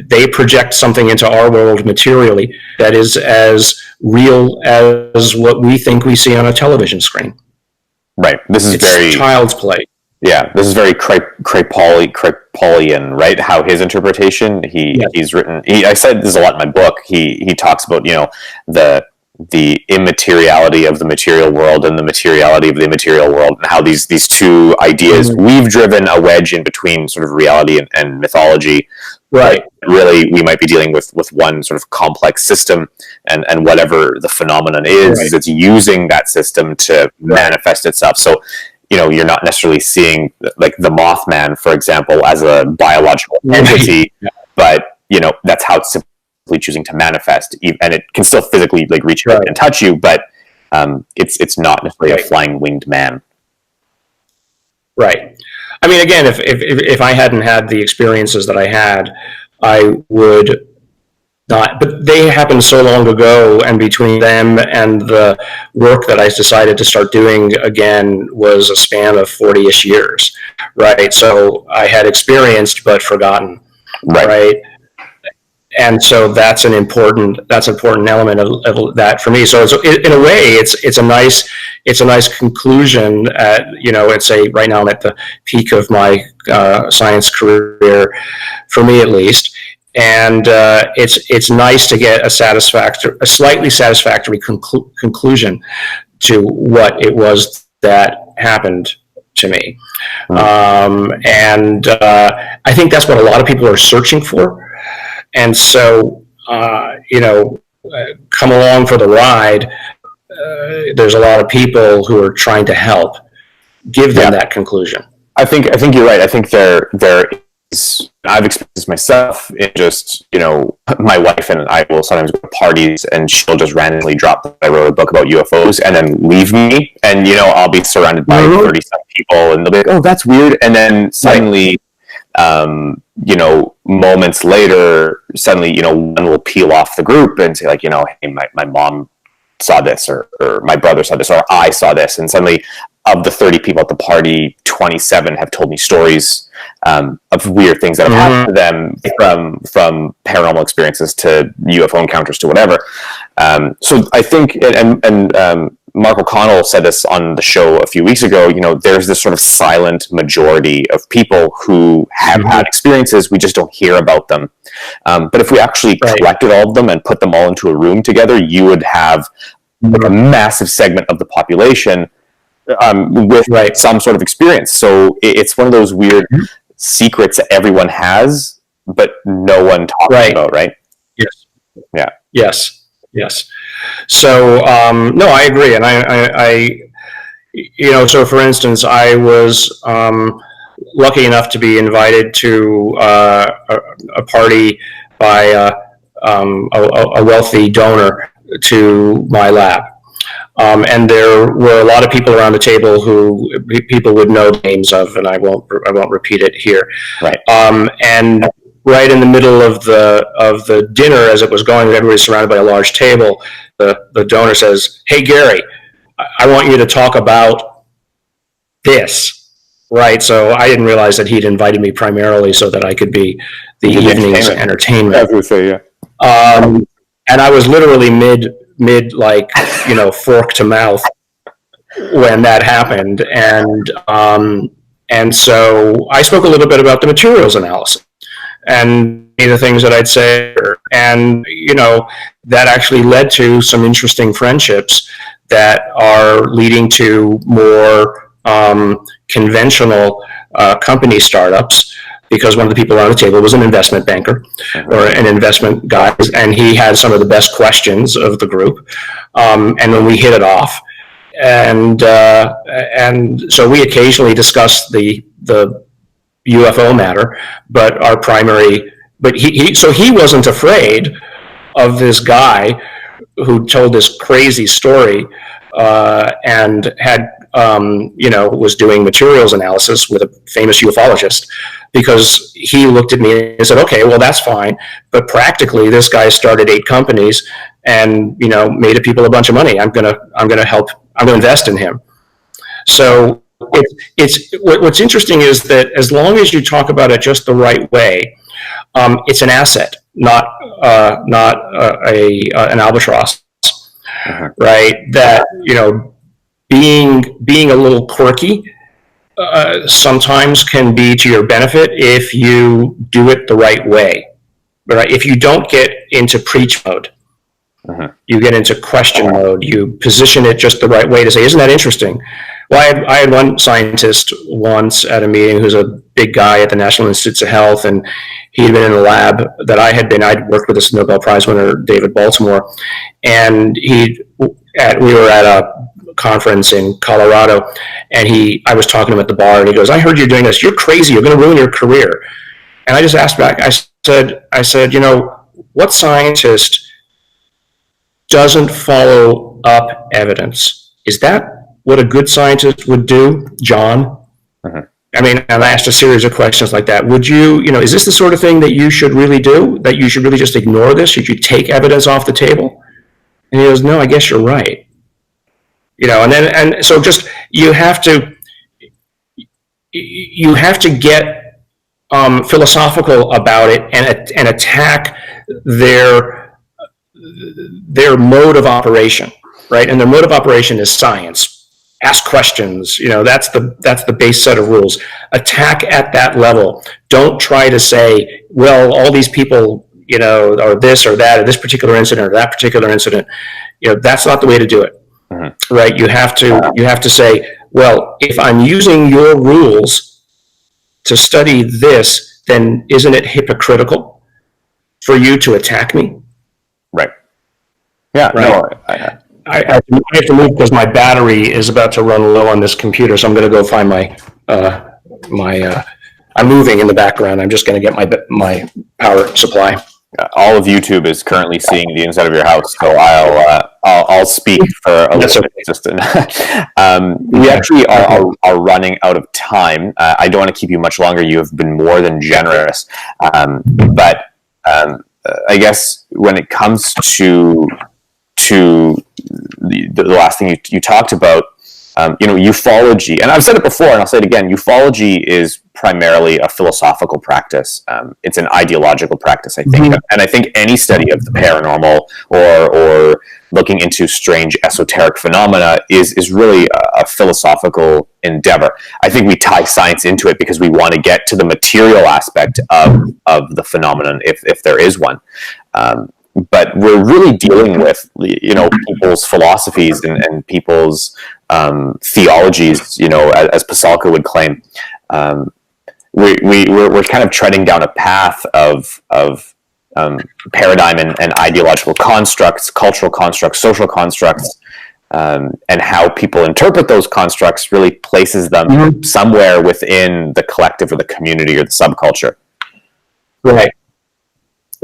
Speaker 2: they project something into our world materially that is as real as what we think we see on a television screen.
Speaker 1: Right. This is very
Speaker 2: child's play.
Speaker 1: Yeah, this is very Kripalian, right? How his interpretation, he's written. I said this a lot in my book. He talks about the immateriality of the material world and the materiality of the immaterial world, and how these two ideas, we've driven a wedge in between sort of reality and mythology.
Speaker 2: Right.
Speaker 1: But really, we might be dealing with one sort of complex system, and whatever the phenomenon is, it's using that system to manifest itself. So, you're not necessarily seeing like the Mothman, for example, as a biological entity, but that's how it's simply choosing to manifest, and it can still physically like reach out and touch you, but it's not necessarily a flying winged man.
Speaker 2: Right. I mean, again, if I hadn't had the experiences that I had, I would not. But they happened so long ago, and between them and the work that I decided to start doing again was a span of 40-ish years, right? So I had experienced but forgotten, right? And so that's an important element of that for me. So in a way, it's a nice conclusion. It's right now I'm at the peak of my science career, for me at least. And it's nice to get a slightly satisfactory conclusion to what it was that happened to me. And I think that's what a lot of people are searching for. And so, come along for the ride. There's a lot of people who are trying to help give them that conclusion.
Speaker 1: I think you're right. I think there is. I've experienced this myself. It just, my wife and I will sometimes go to parties, and she'll just randomly drop that I wrote a book about UFOs and then leave me, and I'll be surrounded by 30-some people, and they'll be like, "Oh, that's weird," and then suddenly. Moments later, suddenly, one will peel off the group and say like, "Hey, my mom saw this, or my brother saw this, or I saw this." And suddenly, of the 30 people at the party, 27 have told me stories of weird things that have happened to them, from paranormal experiences to UFO encounters to whatever. So I think, and Mark O'Connell said this on the show a few weeks ago, there's this sort of silent majority of people who have had experiences, we just don't hear about them. But if we actually collected all of them and put them all into a room together, you would have like a massive segment of the population with some sort of experience. So it's one of those weird secrets that everyone has, but no one talks about, right?
Speaker 2: Yes.
Speaker 1: Yeah.
Speaker 2: Yes. So, no, I agree. And I so for instance, I was lucky enough to be invited to a party by a wealthy donor to my lab. And there were a lot of people around the table who people would know the names of, and I won't repeat it here.
Speaker 1: Right.
Speaker 2: And right in the middle of the dinner, as it was going, everybody's surrounded by a large table. The donor says, "Hey, Garry, I want you to talk about this." Right. So I didn't realize that he'd invited me primarily so that I could be the evening's entertainment.
Speaker 1: I would say, yeah.
Speaker 2: And I was literally mid like, fork to mouth when that happened. And so I spoke a little bit about the materials analysis and the things that I'd say. And, that actually led to some interesting friendships that are leading to more conventional company startups, because one of the people on the table was an investment banker or an investment guy, and he had some of the best questions of the group. And then we hit it off. And so we occasionally discuss the UFO matter, but he wasn't afraid of this guy who told this crazy story and had was doing materials analysis with a famous ufologist, because he looked at me and said, okay, well, that's fine, but practically this guy started 8 companies and made people a bunch of money. I'm gonna invest in him. So what's interesting is that as long as you talk about it just the right way, it's an asset, not an albatross, right? That being a little quirky sometimes can be to your benefit if you do it the right way. Right? If you don't get into preach mode, you get into question mode. You position it just the right way to say, "Isn't that interesting?" Well, I had one scientist once at a meeting who's a big guy at the National Institutes of Health, and he had been in a lab that I had been. I'd worked with this Nobel Prize winner, David Baltimore, and we were at a conference in Colorado, and I was talking to him at the bar, and he goes, "I heard you're doing this. You're crazy. You're going to ruin your career." And I just asked back. I said, what scientist doesn't follow up evidence? Is that what a good scientist would do, John? I mean, and I asked a series of questions like that. Would you, is this the sort of thing that you should really do? That you should really just ignore this? Should you take evidence off the table? And he goes, no, I guess you're right. And so just, you have to get philosophical about it and attack their mode of operation, right? And their mode of operation is science. Ask questions. That's the base set of rules. Attack at that level. Don't try to say, well, all these people, or this or that, or this particular incident or that particular incident. That's not the way to do it, right? You have to say, well, if I'm using your rules to study this, then isn't it hypocritical for you to attack me? Right.
Speaker 1: Yeah.
Speaker 2: Right.
Speaker 1: No,
Speaker 2: I have to move because my battery is about to run low on this computer, so I'm going to go find my I'm moving in the background. I'm just going to get my power supply.
Speaker 1: All of YouTube is currently seeing the inside of your house, so I'll speak for a little bit. We actually are running out of time. I don't want to keep you much longer. You have been more than generous, but I guess when it comes to the last thing you talked about, ufology, and I've said it before and I'll say it again, ufology is primarily a philosophical practice. It's an ideological practice, I think. And I think any study of the paranormal or looking into strange esoteric phenomena is really a philosophical endeavor. I think we tie science into it because we want to get to the material aspect of the phenomenon, if there is one. But we're really dealing with, people's philosophies and people's theologies, as Pasalka would claim. We're kind of treading down a path of paradigm and ideological constructs, cultural constructs, social constructs, and how people interpret those constructs really places them somewhere within the collective or the community or the subculture.
Speaker 2: Right.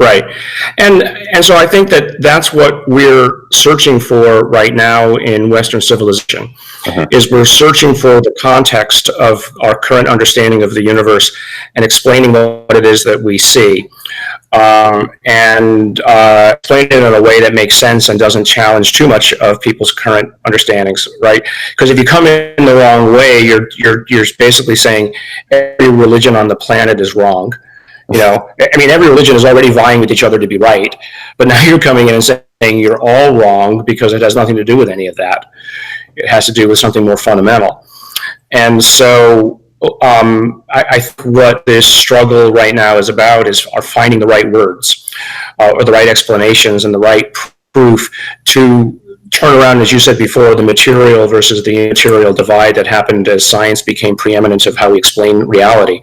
Speaker 2: Right. And so I think that that's what we're searching for right now in Western civilization, is we're searching for the context of our current understanding of the universe and explaining what it is that we see, and explain it in a way that makes sense and doesn't challenge too much of people's current understandings, right? Because if you come in the wrong way, you're basically saying every religion on the planet is wrong. You know, I mean, every religion is already vying with each other to be right, but now you're coming in and saying you're all wrong because it has nothing to do with any of that. It has to do with something more fundamental. And so I think what this struggle right now is about are finding the right words, or the right explanations and the right proof to turn around, as you said before, the material versus the immaterial divide that happened as science became preeminent of how we explain reality.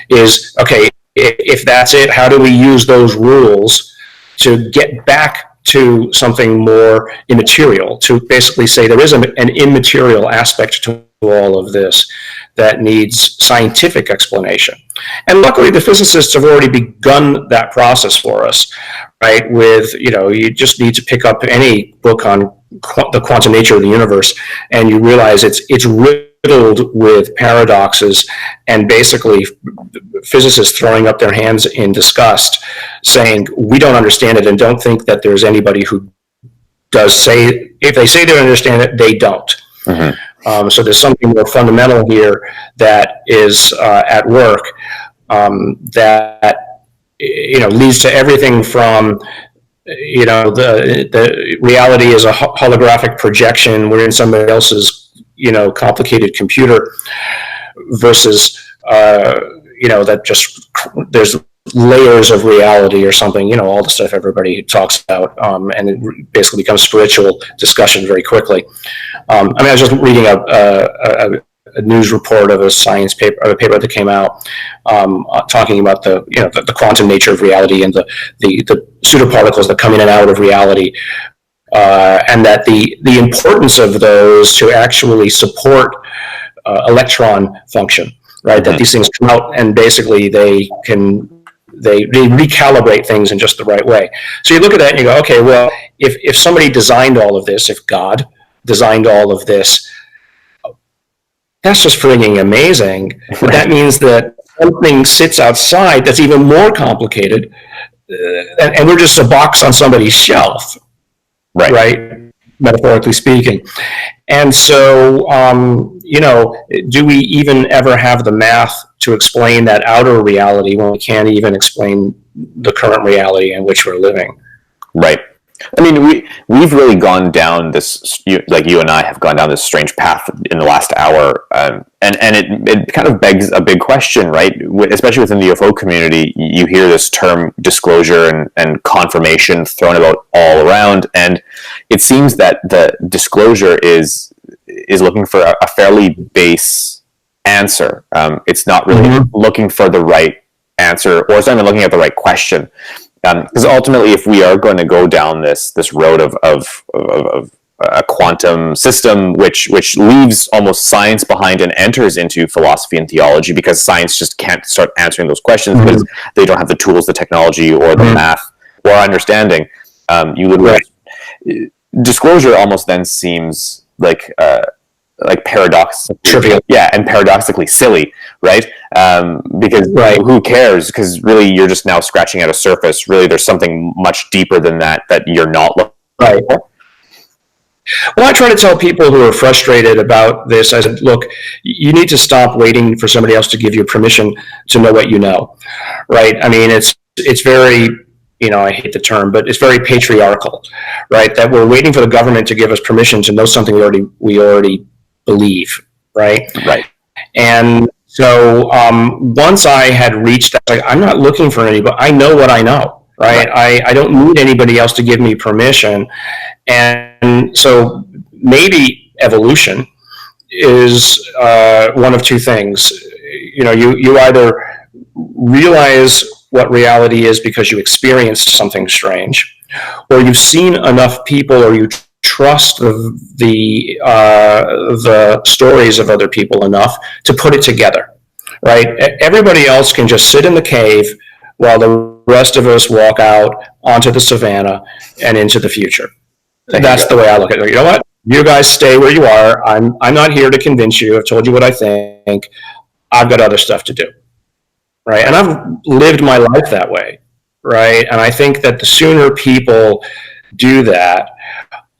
Speaker 2: Is, okay, if that's it, how do we use those rules to get back to something more immaterial, to basically say there is an immaterial aspect to all of this that needs scientific explanation. And luckily the physicists have already begun that process for us, right? With, you just need to pick up any book on the quantum nature of the universe and you realize it's riddled with paradoxes and basically physicists throwing up their hands in disgust, saying we don't understand it, and don't think that there's anybody who does. Say, if they say they understand it, they don't. So there's something more fundamental here that is at work, that leads to everything from the reality is a holographic projection. We're in somebody else's complicated computer, versus that just there's layers of reality or something, all the stuff everybody talks about, and it basically becomes spiritual discussion very quickly. I was just reading a news report of a science paper, a paper that came out talking about the quantum nature of reality and the pseudoparticles that come in and out of reality, and that the importance of those to actually support electron function, right? That these things come out and basically they recalibrate things in just the right way. So you look at that and you go, okay, well, if somebody designed all of this, if God designed all of this, that's just frigging amazing. But that means that something sits outside that's even more complicated, and we're just a box on somebody's shelf, right? Metaphorically speaking. And so, do we even ever have the math to explain that outer reality when we can't even explain the current reality in which we're living? Right.
Speaker 1: I mean, we've really gone down this, like you and I have gone down this strange path in the last hour, and it kind of begs a big question, right? Especially within the UFO community, you hear this term disclosure and confirmation thrown about all around, and it seems that the disclosure is looking for a fairly base answer. It's not really looking for the right answer, or it's not even looking at the right question. Because ultimately, if we are going to go down this road of a quantum system, which leaves almost science behind and enters into philosophy and theology, because science just can't start answering those questions because they don't have the tools, the technology, or the math or understanding. Disclosure almost then seems like paradox,
Speaker 2: trivial,
Speaker 1: and paradoxically silly, right? Because who cares? Because really, you're just now scratching at a surface. Really, there's something much deeper than that you're not looking for.
Speaker 2: Well, I try to tell people who are frustrated about this, I said, look, you need to stop waiting for somebody else to give you permission to know what you know, right? I mean, it's very, I hate the term, but it's very patriarchal, right? That we're waiting for the government to give us permission to know something we already believe, right?
Speaker 1: Right.
Speaker 2: And so once I had reached that, I'm not looking for anybody. I know what I know, right? I don't need anybody else to give me permission. And so maybe evolution is one of two things. You either realize what reality is because you experienced something strange, or you've seen enough people, or you trust the stories of other people enough to put it together, right? Everybody else can just sit in the cave while the rest of us walk out onto the savannah and into the future. That's the way I look at it. You know what? You guys stay where you are. I'm not here to convince you. I've told you what I think. I've got other stuff to do. Right. And I've lived my life that way. Right. And I think that the sooner people do that,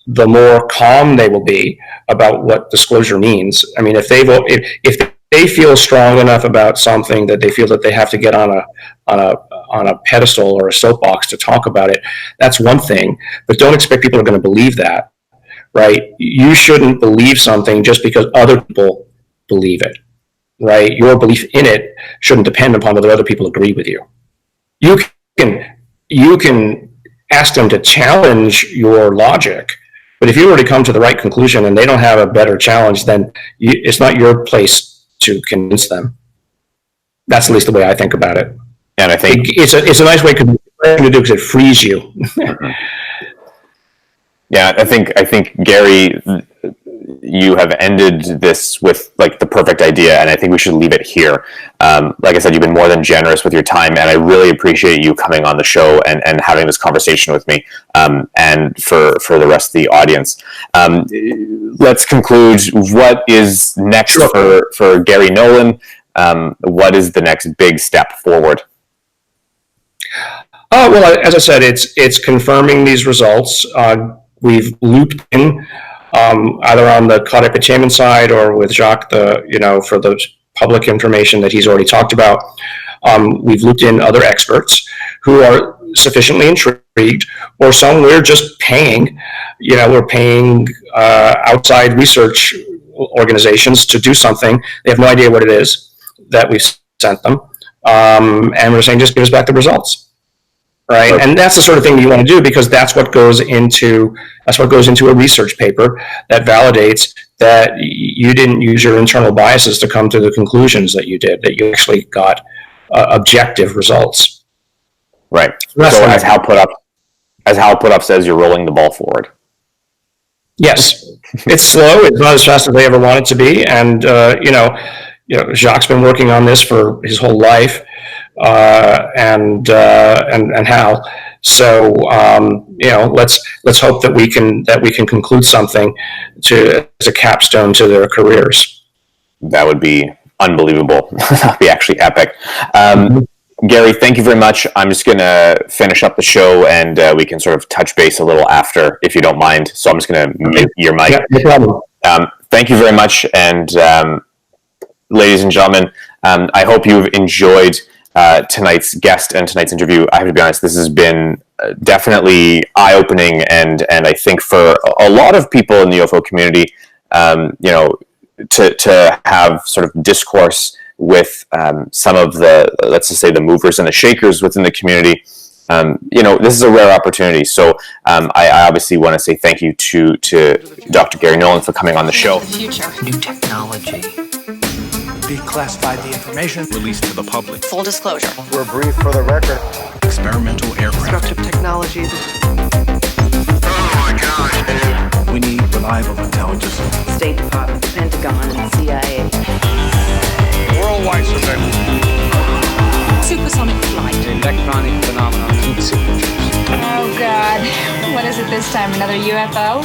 Speaker 2: the more calm they will be about what disclosure means. I mean, if they feel strong enough about something that they feel that they have to get on a pedestal or a soapbox to talk about it, that's one thing. But don't expect people are going to believe that, right? You shouldn't believe something just because other people believe it, right? Your belief in it shouldn't depend upon whether other people agree with you. You can ask them to challenge your logic, but if you already come to the right conclusion and they don't have a better challenge, then it's not your place to convince them. That's at least the way I think about it.
Speaker 1: And I think
Speaker 2: it's a nice way to do because it frees you.
Speaker 1: Yeah, I think Garry, you have ended this with like the perfect idea, and I think we should leave it here. Like I said, you've been more than generous with your time, and I really appreciate you coming on the show and having this conversation with me, and for the rest of the audience. Let's conclude. What is next for Garry Nolan? What is the next big step forward?
Speaker 2: Well, as I said, it's confirming these results. We've looped in either on the cardiac attainment side or with Jacques, for the public information that he's already talked about. We've looped in other experts who are sufficiently intrigued, or some we're just paying. We're paying outside research organizations to do something. They have no idea what it is that we've sent them, and we're saying just give us back the results. Right, and that's the sort of thing you want to do, because that's what goes into a research paper that validates that you didn't use your internal biases to come to the conclusions that you did, that you actually got objective results.
Speaker 1: Right. So as Hal put up says, you're rolling the ball forward. Yes, it's slow. It's not as fast as they ever want it to be, and Jacques' been working on this for his whole life. And Hal. So let's hope that we can conclude something as a capstone to their careers. That would be unbelievable. That'd be actually epic. Garry, thank you very much. I'm just going to finish up the show, and we can sort of touch base a little after, if you don't mind. So I'm just going to mute your mic. Yeah, no problem. Thank you very much, and ladies and gentlemen, I hope you've enjoyed tonight's guest and tonight's interview. I have to be honest, this has been definitely eye-opening, and I think for a lot of people in the UFO community, to have sort of discourse with some of the, let's just say, the movers and the shakers within the community, this is a rare opportunity. So I obviously want to say thank you to Dr. Garry Nolan for coming on the show.
Speaker 3: Future. New technology. Declassified the information. Released to the public. Full disclosure.
Speaker 4: We're briefed for the record.
Speaker 3: Experimental aircraft.
Speaker 4: Disruptive technology.
Speaker 3: Oh my gosh. We need reliable intelligence.
Speaker 5: State Department, Pentagon, and CIA.
Speaker 3: Worldwide surveillance.
Speaker 5: Supersonic flight.
Speaker 3: Electronic phenomenon. Heat signatures.
Speaker 6: Oh God. What is it this time? Another UFO?